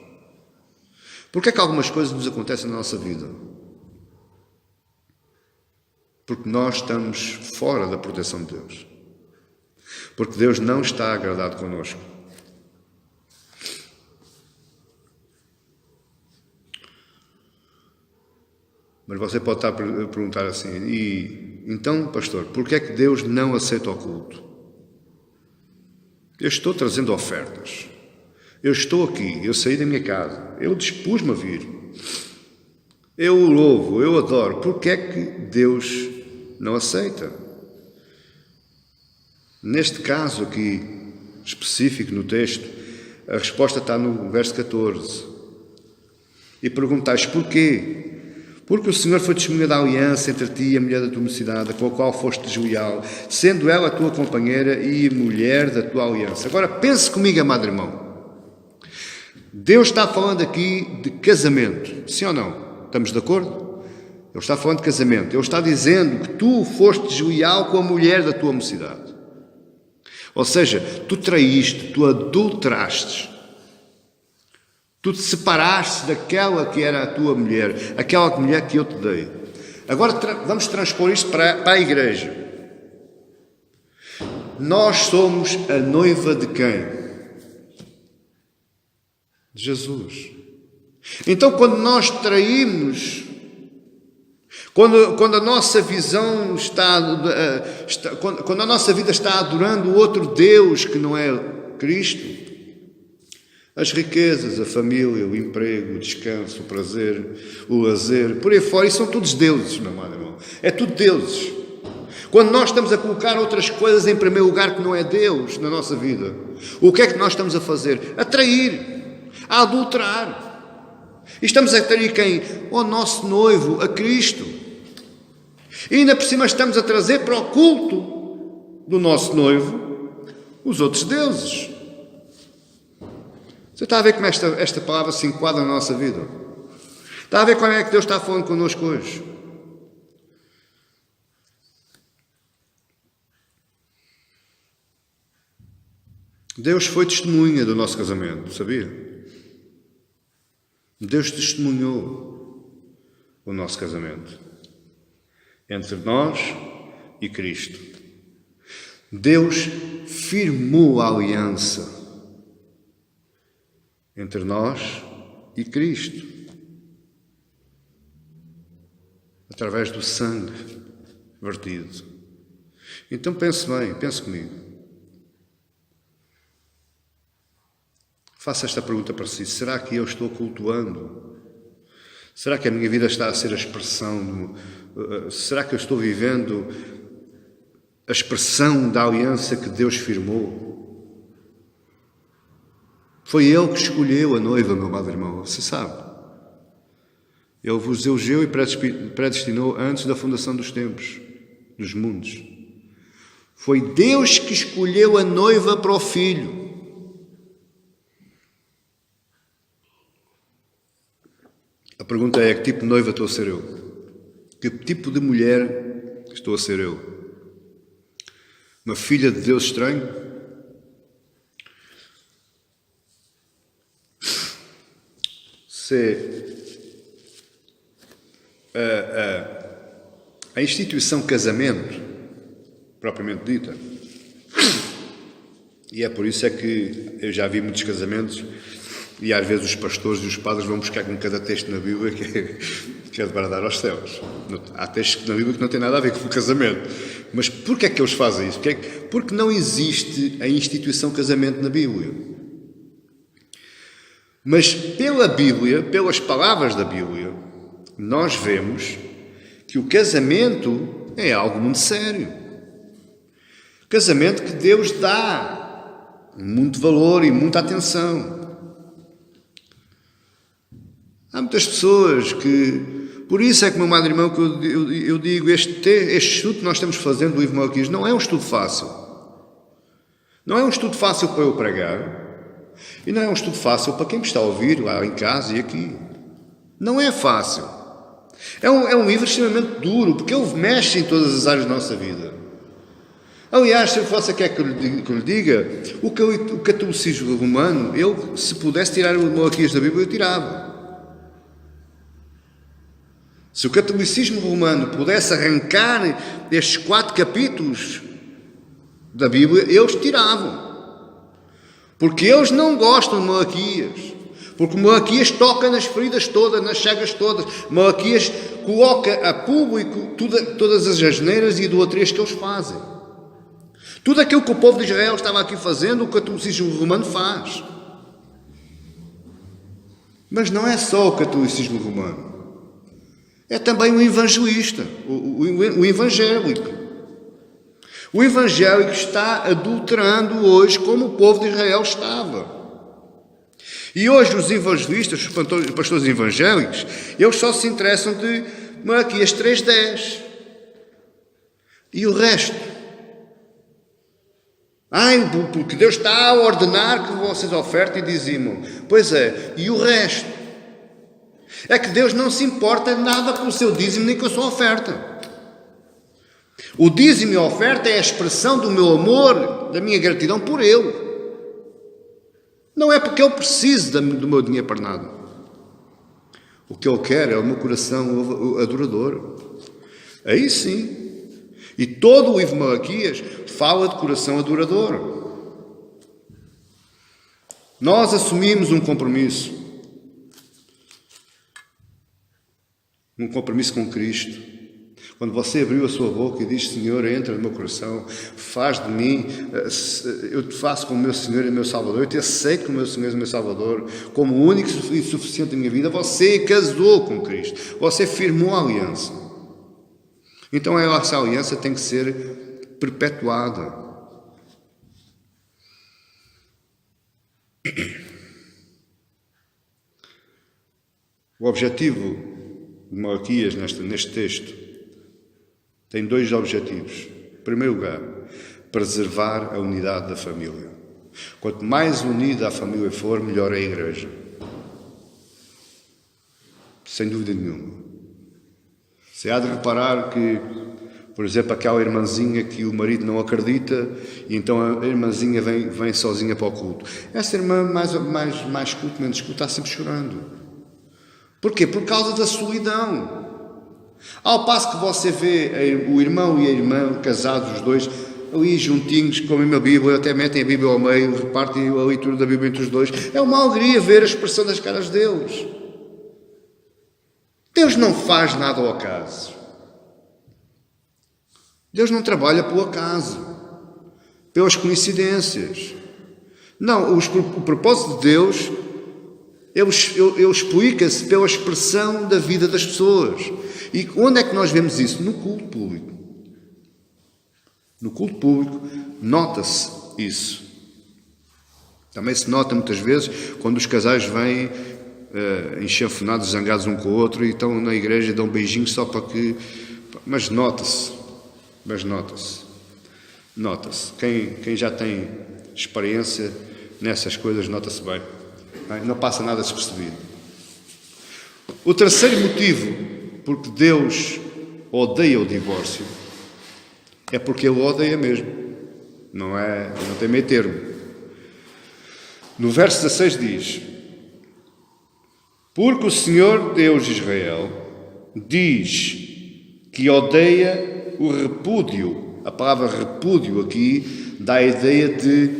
porque é que algumas coisas nos acontecem na nossa vida? Porque nós estamos fora da proteção de Deus. Porque Deus não está agradado connosco. Mas você pode estar a perguntar assim, e então, pastor, porquê é que Deus não aceita o culto? Eu estou trazendo ofertas. Eu estou aqui, eu saí da minha casa, eu dispus-me a vir. Eu o louvo, eu adoro. Porquê é que Deus não aceita? Neste caso aqui, específico no texto, a resposta está no verso 14. E perguntais porquê? Porque o Senhor foi testemunha da aliança entre ti e a mulher da tua mocidade, com a qual foste desleal, sendo ela a tua companheira e mulher da tua aliança. Agora pense comigo, amado irmão. Deus está falando aqui de casamento, sim ou não? Estamos de acordo? Ele está falando de casamento. Ele está dizendo que tu foste desleal com a mulher da tua mocidade. Ou seja, tu traíste, tu adulteraste, tu te separaste daquela que era a tua mulher, aquela mulher que eu te dei. Agora vamos transpor isto para a igreja. Nós somos a noiva de quem? De Jesus. Então quando nós traímos, quando a nossa visão quando a nossa vida está adorando outro Deus que não é Cristo, as riquezas, a família, o emprego, o descanso, o prazer, o lazer, por aí fora, isso são todos deuses, meu amado irmão. É tudo deuses. Quando nós estamos a colocar outras coisas em primeiro lugar que não é Deus na nossa vida, o que é que nós estamos a fazer? A trair, a adulterar. E estamos a trair quem? O nosso noivo, a Cristo. E ainda por cima estamos a trazer para o culto do nosso noivo os outros deuses. Você está a ver como esta palavra se enquadra na nossa vida? Está a ver como é que Deus está falando connosco hoje? Deus foi testemunha do nosso casamento, sabia? Deus testemunhou o nosso casamento entre nós e Cristo. Deus firmou a aliança entre nós e Cristo, através do sangue vertido. Então pense bem, pense comigo. Faça esta pergunta para si: será que eu estou cultuando? Será que a minha vida está a ser a expressão? Será que eu estou vivendo a expressão da aliança que Deus firmou. Foi Ele que escolheu a noiva, meu amado irmão, você sabe. Ele vos elegeu e predestinou antes da fundação dos tempos, dos mundos. Foi Deus que escolheu a noiva para o filho. A pergunta é: que tipo de noiva estou a ser eu? Que tipo de mulher estou a ser eu? Uma filha de Deus estranho? Se a instituição casamento, propriamente dita, e é por isso é que eu já vi muitos casamentos e às vezes os pastores e os padres vão buscar com cada texto na Bíblia que é de bradar aos céus. Há textos na Bíblia que não têm nada a ver com o casamento. Mas porquê é que eles fazem isso? Porque não existe a instituição casamento na Bíblia. Mas pela Bíblia, pelas palavras da Bíblia, nós vemos que o casamento é algo muito sério. Casamento que Deus dá muito valor e muita atenção. Há muitas pessoas que... Por isso é que, meu amado irmão, que eu digo, este estudo que nós estamos fazendo do Livro de Malaquias não é um estudo fácil. Não é um estudo fácil para eu pregar. E não é um estudo fácil para quem me está a ouvir lá em casa e aqui. Não é fácil. É um livro extremamente duro, porque ele mexe em todas as áreas da nossa vida. Aliás, se você quer que eu lhe diga, o catolicismo romano, ele, se pudesse tirar o Malaquias da Bíblia, eu tirava. Se o catolicismo romano pudesse arrancar estes 4 capítulos da Bíblia, eles tiravam. Porque eles não gostam de Malaquias. Porque Malaquias toca nas feridas todas, nas chagas todas. Malaquias coloca a público todas as asneiras e idolatrias que eles fazem. Tudo aquilo que o povo de Israel estava aqui fazendo, o catolicismo romano faz. Mas não é só o catolicismo romano. É também o evangelista, o evangélico. O evangélico está adulterando hoje como o povo de Israel estava. E hoje os evangelistas, os pastores evangélicos, eles só se interessam de Malaquias 3:10. E o resto? Porque Deus está a ordenar que vocês ofertem e dizimam. Pois é, e o resto? É que Deus não se importa nada com o seu dízimo nem com a sua oferta. O dízimo e a oferta é a expressão do meu amor, da minha gratidão por Ele. Não é porque eu preciso do meu dinheiro para nada. O que Ele quer é o meu coração adorador. Aí sim. E todo o livro de Malaquias fala de coração adorador. Nós assumimos um compromisso. Um compromisso com Cristo. Quando você abriu a sua boca e diz: Senhor, entra no meu coração, faz de mim, eu te faço como meu Senhor e meu Salvador, eu te aceito como meu Senhor e meu Salvador, como o único e suficiente da minha vida, você casou com Cristo, você firmou a aliança. Então essa aliança tem que ser perpetuada. O objetivo de Malaquias neste texto tem 2 objetivos. Em primeiro lugar, preservar a unidade da família. Quanto mais unida a família for, melhor é a igreja. Sem dúvida nenhuma. Você há de reparar que, por exemplo, aquela irmãzinha que o marido não acredita e então a irmãzinha vem sozinha para o culto. Essa irmã, mais culto, menos culto, está sempre chorando. Porquê? Por causa da solidão. Ao passo que você vê o irmão e a irmã casados, os dois, ali juntinhos, com a mesma Bíblia, até metem a Bíblia ao meio, repartem a leitura da Bíblia entre os dois. É uma alegria ver a expressão das caras deles. Deus não faz nada ao acaso. Deus não trabalha pelo acaso, pelas coincidências. Não, o propósito de Deus, ele explica-se pela expressão da vida das pessoas. E onde é que nós vemos isso? No culto público. No culto público, nota-se isso. Também se nota muitas vezes quando os casais vêm enchanfonados, zangados um com o outro e estão na igreja e dão um beijinho só para que... Mas nota-se. Nota-se. Quem já tem experiência nessas coisas, nota-se bem. Não passa nada despercebido. O terceiro motivo porque Deus odeia o divórcio é porque Ele odeia mesmo. Não tem meio termo. No verso 16 diz: porque o Senhor Deus de Israel diz que odeia o repúdio. A palavra repúdio aqui dá a ideia de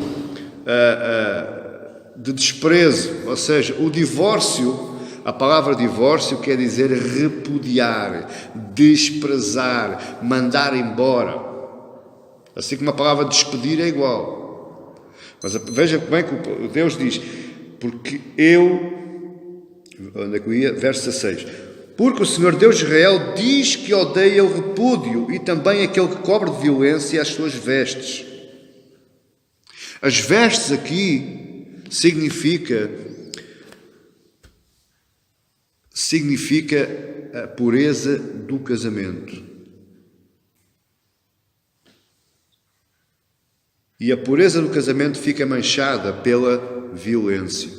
desprezo, ou seja, o divórcio, a palavra divórcio quer dizer repudiar, desprezar, mandar embora. Assim como a palavra despedir é igual. Mas veja bem que Deus diz, porque onde é que eu ia? Verso 16. Porque o Senhor Deus de Israel diz que odeia o repúdio e também aquele que cobre de violência as suas vestes. As vestes aqui significa a pureza do casamento. E a pureza do casamento fica manchada pela violência.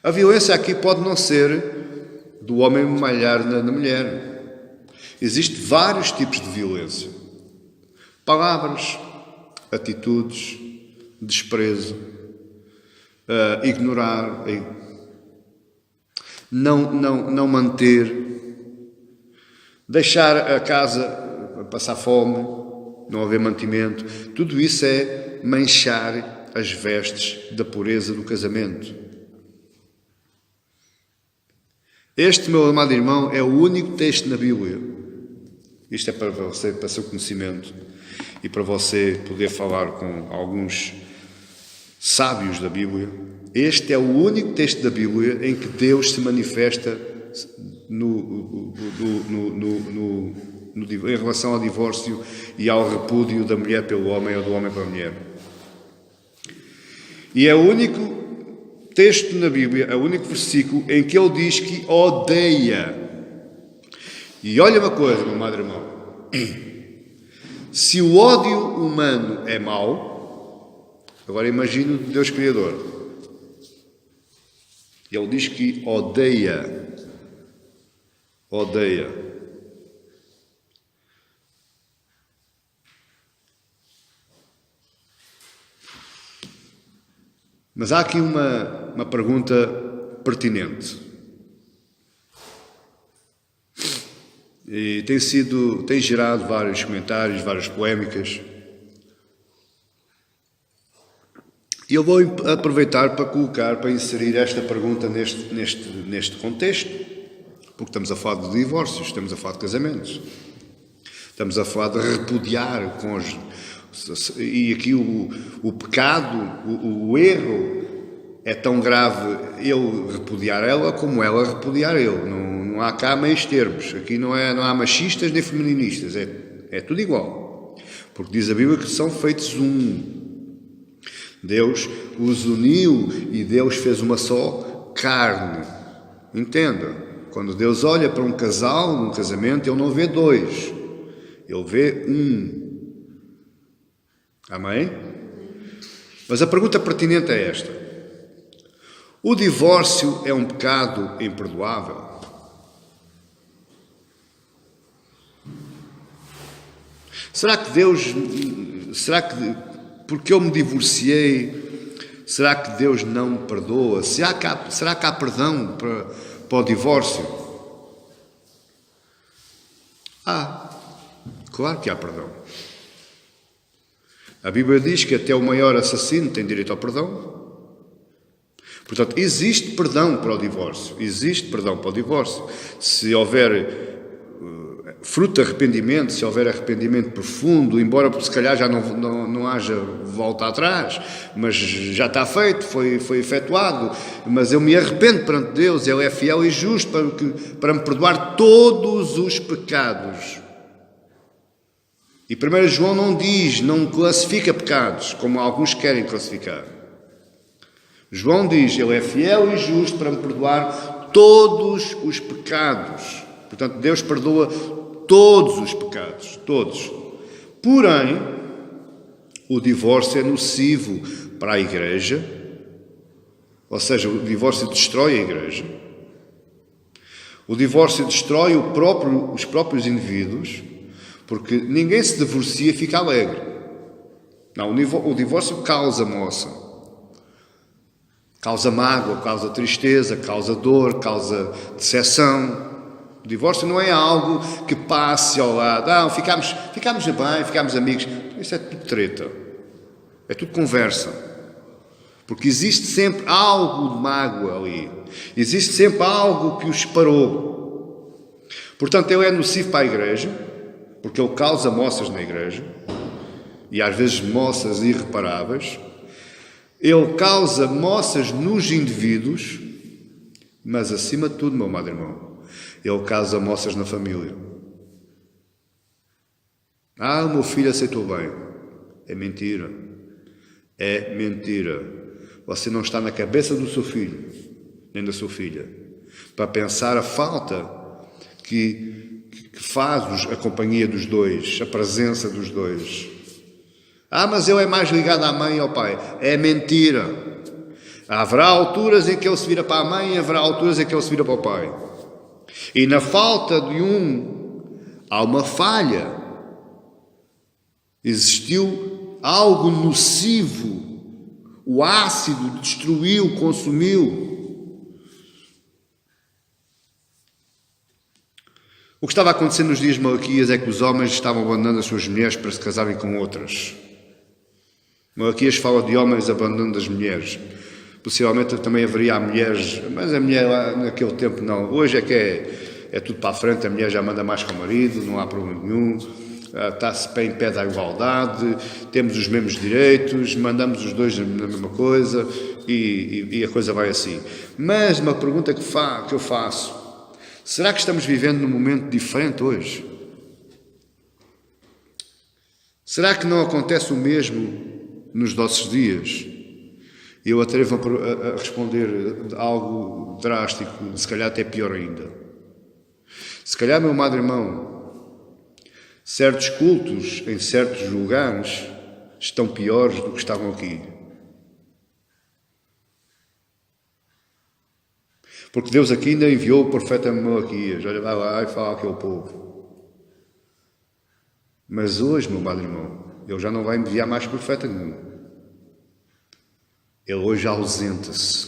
A violência aqui pode não ser do homem malhar na mulher. Existem vários tipos de violência. Palavras, atitudes, desprezo, ignorar, não manter, deixar a casa passar fome, não haver mantimento. Tudo isso é manchar as vestes da pureza do casamento. Este, meu amado irmão, é o único texto na Bíblia. Isto é para você, para o seu conhecimento e para você poder falar com alguns sábios da Bíblia. Este é o único texto da Bíblia em que Deus se manifesta em relação ao divórcio e ao repúdio da mulher pelo homem ou do homem para a mulher. E é o único texto na Bíblia, é o único versículo em que ele diz que odeia. E olha uma coisa, meu amado irmão. Se o ódio humano é mau, agora imagine o Deus Criador. Ele diz que odeia. Mas há aqui uma pergunta pertinente. E tem gerado vários comentários, várias polémicas. E eu vou aproveitar para inserir esta pergunta neste contexto, porque estamos a falar de divórcios, estamos a falar de casamentos, estamos a falar de repudiar o cônjuge. E aqui o pecado, o erro é tão grave ele repudiar ela como ela repudiar ele. Não há cá meios termos. Aqui não há machistas nem feministas. É tudo igual. Porque diz a Bíblia que são feitos um. Deus os uniu e Deus fez uma só carne. Entenda. Quando Deus olha para um casal, num casamento, Ele não vê dois. Ele vê um. Amém? Mas a pergunta pertinente é esta. O divórcio é um pecado imperdoável? Será que porque eu me divorciei, será que Deus não me perdoa? Será que há perdão para o divórcio? Claro que há perdão. A Bíblia diz que até o maior assassino tem direito ao perdão. Portanto, existe perdão para o divórcio. Se houver fruto de arrependimento, se houver arrependimento profundo, embora se calhar já não haja volta atrás, mas já está feito, foi efetuado, mas eu me arrependo perante Deus, Ele é fiel e justo para me perdoar todos os pecados. E 1 João não diz, não classifica pecados, como alguns querem classificar. João diz, ele é fiel e justo para me perdoar todos os pecados. Portanto, Deus perdoa todos os pecados, todos. Porém, o divórcio é nocivo para a igreja, ou seja, o divórcio destrói a igreja. O divórcio destrói os próprios indivíduos, porque ninguém se divorcia e fica alegre. Não, o divórcio causa moça, causa mágoa, causa tristeza, causa dor, causa decepção. O divórcio não é algo que passe ao lado. Ficámos bem, ficámos amigos. Isso é tudo treta. É tudo conversa. Porque existe sempre algo de mágoa ali. Existe sempre algo que os separou. Portanto, ele é nocivo para a igreja, porque ele causa moças na igreja, e às vezes moças irreparáveis. Ele causa moças nos indivíduos, mas acima de tudo, meu amado irmão, ele causa moças na família. O meu filho aceitou bem. É mentira. É mentira. Você não está na cabeça do seu filho, nem da sua filha, para pensar a falta que faz a companhia dos dois, a presença dos dois. Mas ele é mais ligado à mãe e ao pai. É mentira. Haverá alturas em que ele se vira para a mãe e haverá alturas em que ele se vira para o pai. E na falta de há uma falha. Existiu algo nocivo. O ácido destruiu, consumiu. O que estava acontecendo nos dias de Malaquias é que os homens estavam abandonando as suas mulheres para se casarem com outras. Malaquias fala de homens abandonando as mulheres. Possivelmente também haveria mulheres, mas a mulher lá naquele tempo não. Hoje é que é tudo para a frente, a mulher já manda mais que o marido, não há problema nenhum. Está-se bem em pé da igualdade, temos os mesmos direitos, mandamos os dois na mesma coisa e a coisa vai assim. Mas uma pergunta que eu faço, será que estamos vivendo num momento diferente hoje? Será que não acontece o mesmo nos nossos dias? Eu atrevo a responder algo drástico, se calhar até pior ainda. Se calhar, meu amado irmão, certos cultos em certos lugares estão piores do que estavam aqui. Porque Deus aqui ainda enviou o profeta Malaquias. Olha, vai lá e fala aqui ao povo. Mas hoje, meu amado irmão, ele já não vai enviar mais profeta nenhum. Ele hoje ausenta-se.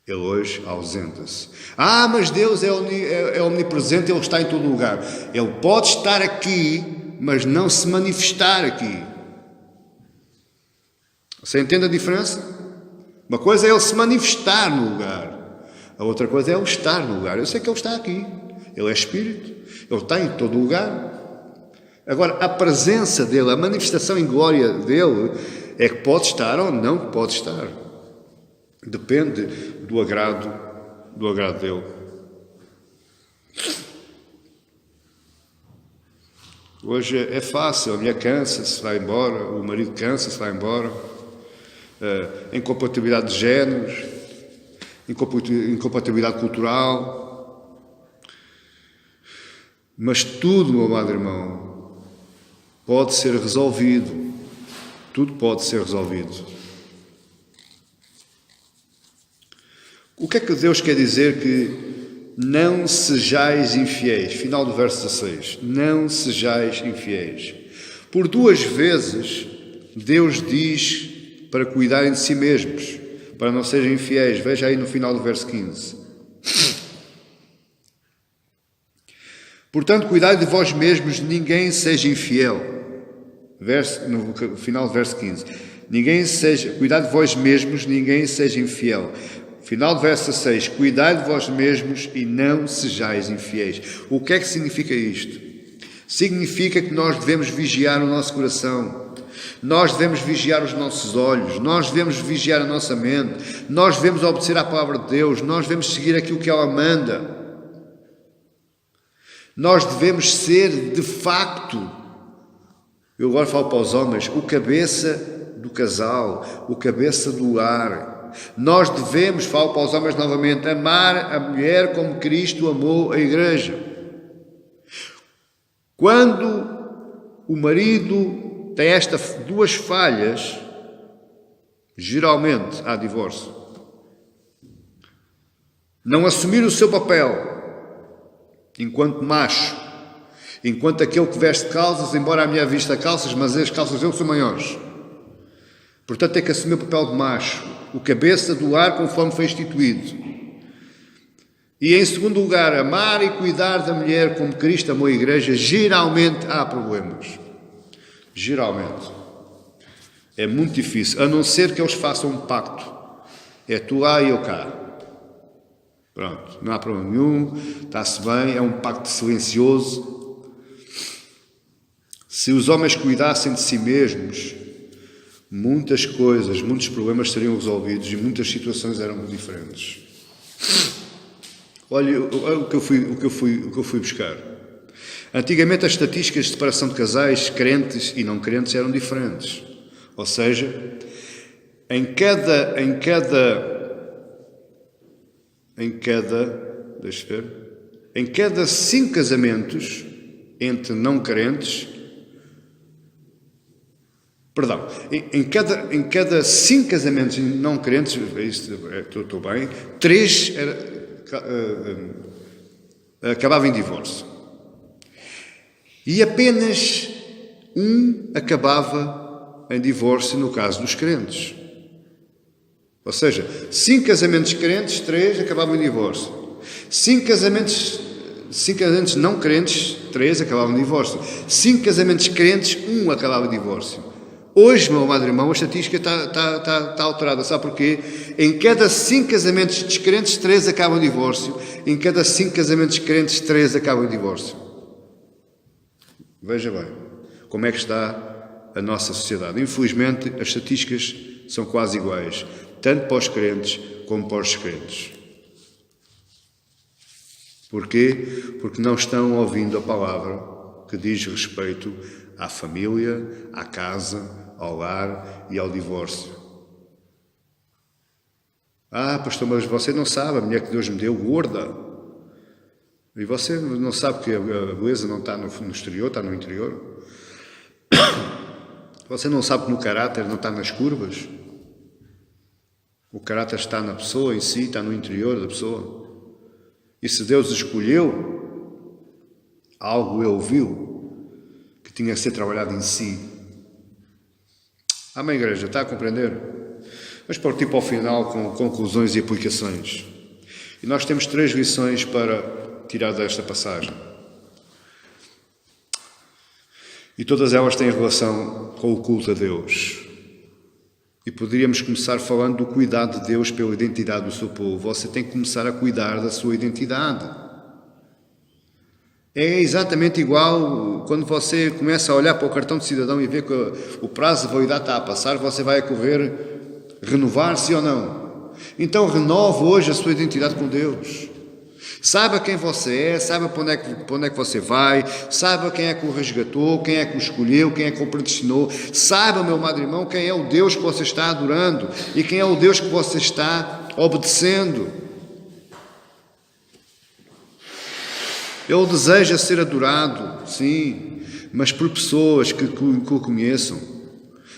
Ele hoje ausenta-se. Mas Deus é omnipresente, Ele está em todo lugar. Ele pode estar aqui, mas não se manifestar aqui. Você entende a diferença? Uma coisa é Ele se manifestar no lugar. A outra coisa é Ele estar no lugar. Eu sei que Ele está aqui. Ele é Espírito. Ele está em todo lugar. Agora, a presença dEle, a manifestação em glória dEle, é que pode estar ou não pode estar. Depende do agrado dele. Hoje é fácil, a mulher cansa-se, vai embora, o marido cansa-se, vai embora. Incompatibilidade de géneros, incompatibilidade cultural. Mas tudo, meu amado irmão, pode ser resolvido. Tudo pode ser resolvido. O que é que Deus quer dizer que não sejais infiéis? Final do verso 16. Não sejais infiéis. Por 2 vezes, Deus diz para cuidarem de si mesmos, para não serem infiéis. Veja aí no final do verso 15. Portanto, cuidai de vós mesmos, ninguém seja infiel. No final do verso 15. Cuidai de vós mesmos, ninguém seja infiel. Final do verso 6, cuidai de vós mesmos e não sejais infiéis. O que é que significa isto? Significa que nós devemos vigiar o nosso coração, nós devemos vigiar os nossos olhos, nós devemos vigiar a nossa mente, nós devemos obedecer à palavra de Deus, nós devemos seguir aquilo que ela manda. Nós devemos ser, de facto, Eu agora falo para os homens, o cabeça do casal, o cabeça do lar. Nós devemos, falo para os homens novamente, amar a mulher como Cristo amou a igreja. Quando o marido tem estas duas falhas, geralmente há divórcio. Não assumir o seu papel enquanto macho, enquanto aquele que veste calças, embora a mulher vista calças, mas as calças dele são maiores. Portanto, tem que assumir o papel de macho, o cabeça do lar conforme foi instituído. E em segundo lugar, amar e cuidar da mulher como Cristo amou a igreja, geralmente há problemas. Geralmente. É muito difícil, a não ser que eles façam um pacto. É tu lá e eu cá. Pronto, não há problema nenhum, está-se bem, é um pacto silencioso. Se os homens cuidassem de si mesmos, muitas coisas, muitos problemas seriam resolvidos e muitas situações eram diferentes. Olha o que eu fui buscar. Antigamente as estatísticas de separação de casais, crentes e não crentes, eram diferentes. Ou seja, em cada 5 casamentos entre não crentes, perdão, em cada 5 casamentos não crentes, estou bem, 3 acabavam em divórcio. E apenas 1 acabava em divórcio no caso dos crentes. Ou seja, 5 casamentos crentes, 3 acabavam em divórcio. 5 casamentos não crentes, 3 acabavam em divórcio. 5 casamentos crentes, 1 acabava em divórcio. Hoje, meu amado irmão, a estatística está alterada. Sabe porquê? Em cada 5 casamentos descrentes, 3 acabam em divórcio. Em cada 5 casamentos crentes, 3 acabam em divórcio. Veja bem como é que está a nossa sociedade. Infelizmente, as estatísticas são quase iguais, tanto para os crentes como para os descrentes. Porquê? Porque não estão ouvindo a palavra que diz respeito à família, à casa, ao lar e ao divórcio. Ah, pastor, mas você não sabe, a mulher que Deus me deu, gorda. E você não sabe que a beleza não está no exterior, está no interior? Você não sabe que no caráter não está nas curvas? O caráter está na pessoa em si, está no interior da pessoa. E se Deus escolheu, algo ele viu que tinha que ser trabalhado em si. Amém, igreja? Está a compreender? Vamos partir para o final com conclusões e aplicações. E nós temos 3 lições para tirar desta passagem. E todas elas têm relação com o culto a Deus. E poderíamos começar falando do cuidado de Deus pela identidade do seu povo. Você tem que começar a cuidar da sua identidade. É exatamente igual quando você começa a olhar para o cartão de cidadão e vê que o prazo de validade está a passar, você vai correr renovar-se ou não. Então renove hoje a sua identidade com Deus. Saiba quem você é, saiba para onde é que você vai, saiba quem é que o resgatou, quem é que o escolheu, quem é que o predestinou. Saiba, meu amado irmão, quem é o Deus que você está adorando e quem é o Deus que você está obedecendo. Ele deseja ser adorado, sim, mas por pessoas que o conheçam,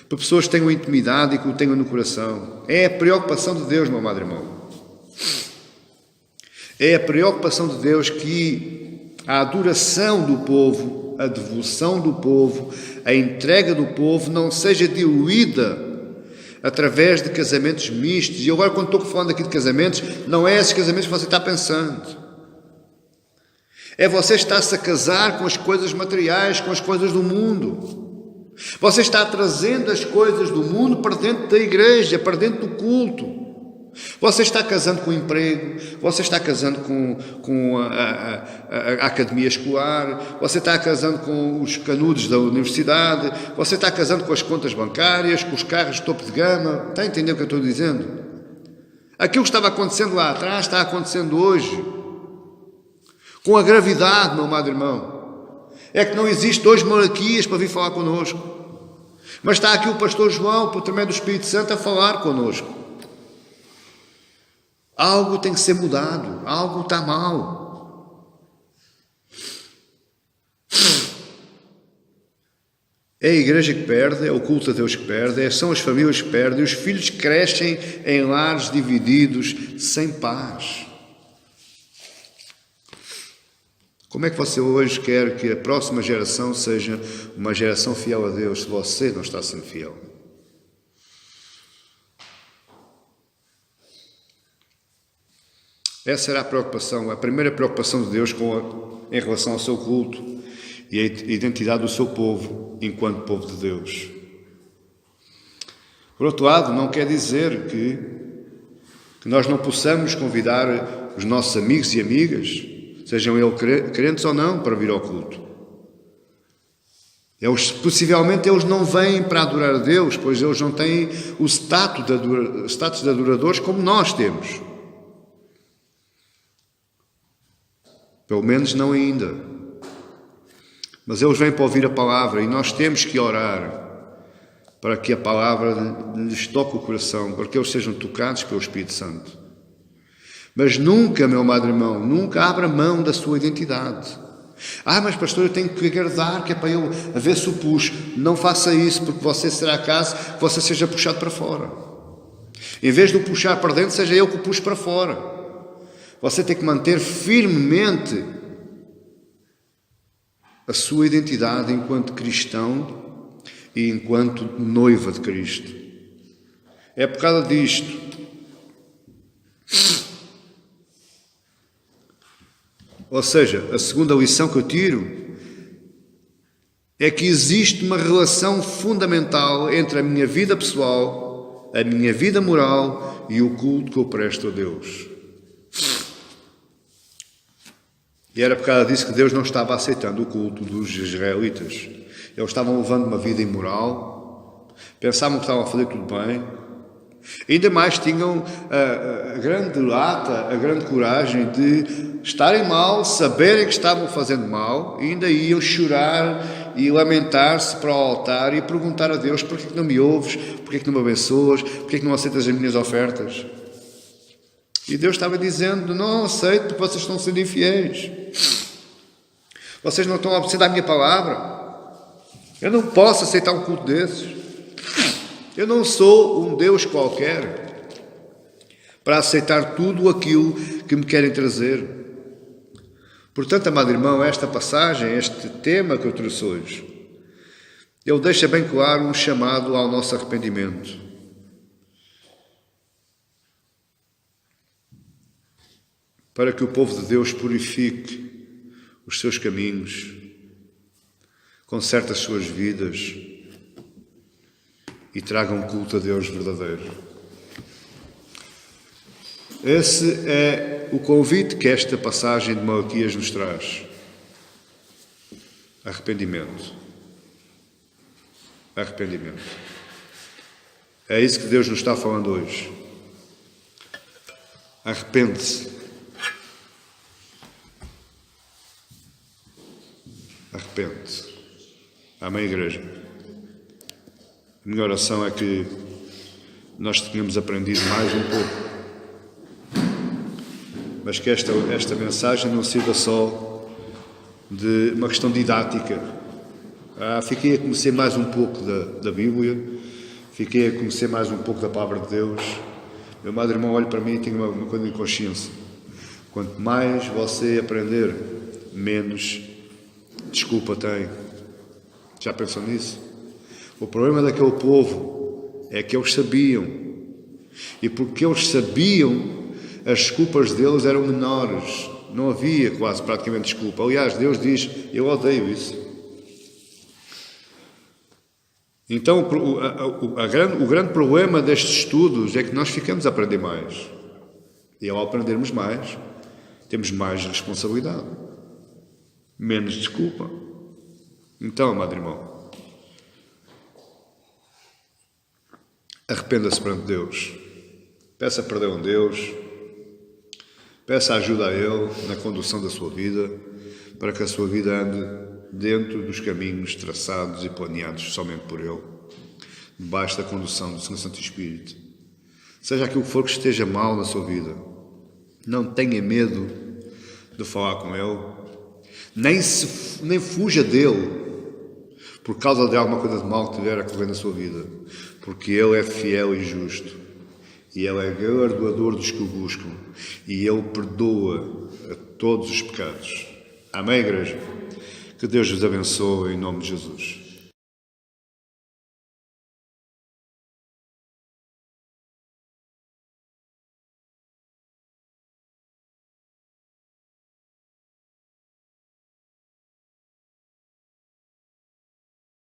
por pessoas que tenham intimidade e que o tenham no coração. É a preocupação de Deus, meu amado irmão. É a preocupação de Deus que a adoração do povo, a devoção do povo, a entrega do povo não seja diluída através de casamentos mistos. E agora, quando estou falando aqui de casamentos, não é esses casamentos que você está pensando. É você estar-se a casar com as coisas materiais, com as coisas do mundo. Você está trazendo as coisas do mundo para dentro da igreja, para dentro do culto. Você está casando com o emprego, você está casando com a academia escolar, você está casando com os canudos da universidade, você está casando com as contas bancárias, com os carros de topo de gama. Está a entender o que eu estou dizendo? Aquilo que estava acontecendo lá atrás está acontecendo hoje, com a gravidade, meu amado irmão. É que não existe 2 Malaquias para vir falar connosco. Mas está aqui o pastor João, por intermédio do Espírito Santo, a falar connosco. Algo tem que ser mudado, algo está mal. É a igreja que perde, é o culto a Deus que perde, são as famílias que perdem, os filhos crescem em lares divididos, sem paz. Como é que você hoje quer que a próxima geração seja uma geração fiel a Deus, se você não está sendo fiel? Essa era a preocupação, a primeira preocupação de Deus em relação ao seu culto e a identidade do seu povo, enquanto povo de Deus. Por outro lado, não quer dizer que nós não possamos convidar os nossos amigos e amigas, sejam eles crentes ou não, para vir ao culto. Possivelmente eles não vêm para adorar a Deus, pois eles não têm o status de adoradores como nós temos. Pelo menos não ainda. Mas eles vêm para ouvir a palavra e nós temos que orar para que a palavra lhes toque o coração, para que eles sejam tocados pelo Espírito Santo. Mas nunca, meu amado irmão, nunca abra mão da sua identidade. Mas pastor, eu tenho que agradar, que é para eu a ver se o puxo. Não faça isso, porque você será caso que você seja puxado para fora. Em vez de o puxar para dentro, seja eu que o puxo para fora. Você tem que manter firmemente a sua identidade enquanto cristão e enquanto noiva de Cristo. É por causa disto ou seja, a segunda lição que eu tiro é que existe uma relação fundamental entre a minha vida pessoal, a minha vida moral e o culto que eu presto a Deus. E era por causa disso que Deus não estava aceitando o culto dos israelitas. Eles estavam levando uma vida imoral, pensavam que estavam a fazer tudo bem. Ainda mais tinham a grande lata, a grande coragem de estarem mal, saberem que estavam fazendo mal, e ainda iam chorar e lamentar-se para o altar e perguntar a Deus: porquê que não me ouves? Porquê que não me abençoas? Porquê que não aceitas as minhas ofertas? E Deus estava dizendo: não aceito, porque vocês estão sendo infiéis. Vocês não estão obedecendo à minha palavra. Eu não posso aceitar um culto desses. Eu não sou um Deus qualquer para aceitar tudo aquilo que me querem trazer. Portanto, amado irmão, esta passagem, este tema que eu trouxe hoje, ele deixa bem claro um chamado ao nosso arrependimento. Para que o povo de Deus purifique os seus caminhos, conserte as suas vidas e traga um culto a Deus verdadeiro. Esse é o convite que esta passagem de Malaquias nos traz. Arrependimento. Arrependimento. É isso que Deus nos está falando hoje. Arrepende-se. Arrepende-se. Amém, igreja? A minha oração é que nós tenhamos aprendido mais um pouco, mas que esta mensagem não sirva só de uma questão didática. Fiquei a conhecer mais um pouco da Bíblia, fiquei a conhecer mais um pouco da Palavra de Deus. Meu amado irmão, olhe para mim e tenha uma coisa de consciência. Quanto mais você aprender, menos desculpa tem. Já pensou nisso? O problema daquele povo é que eles sabiam. E porque eles sabiam, as desculpas deles eram menores. Não havia quase praticamente desculpa. Aliás, Deus diz: eu odeio isso. Então, o grande problema destes estudos é que nós ficamos a aprender mais. E ao aprendermos mais, temos mais responsabilidade. Menos desculpa. Então, amado irmão, arrependa-se perante Deus. Peça perdão a Deus. Peça ajuda a Ele na condução da sua vida, para que a sua vida ande dentro dos caminhos traçados e planeados somente por Ele, debaixo da condução do Senhor Santo Espírito. Seja aquilo que for que esteja mal na sua vida, não tenha medo de falar com Ele, nem fuja dele por causa de alguma coisa de mal que tiver a correr na sua vida, porque Ele é fiel e justo, e Ele é galardoador dos que o buscam, e Ele perdoa a todos os pecados. Amém, igreja? Que Deus vos abençoe em nome de Jesus.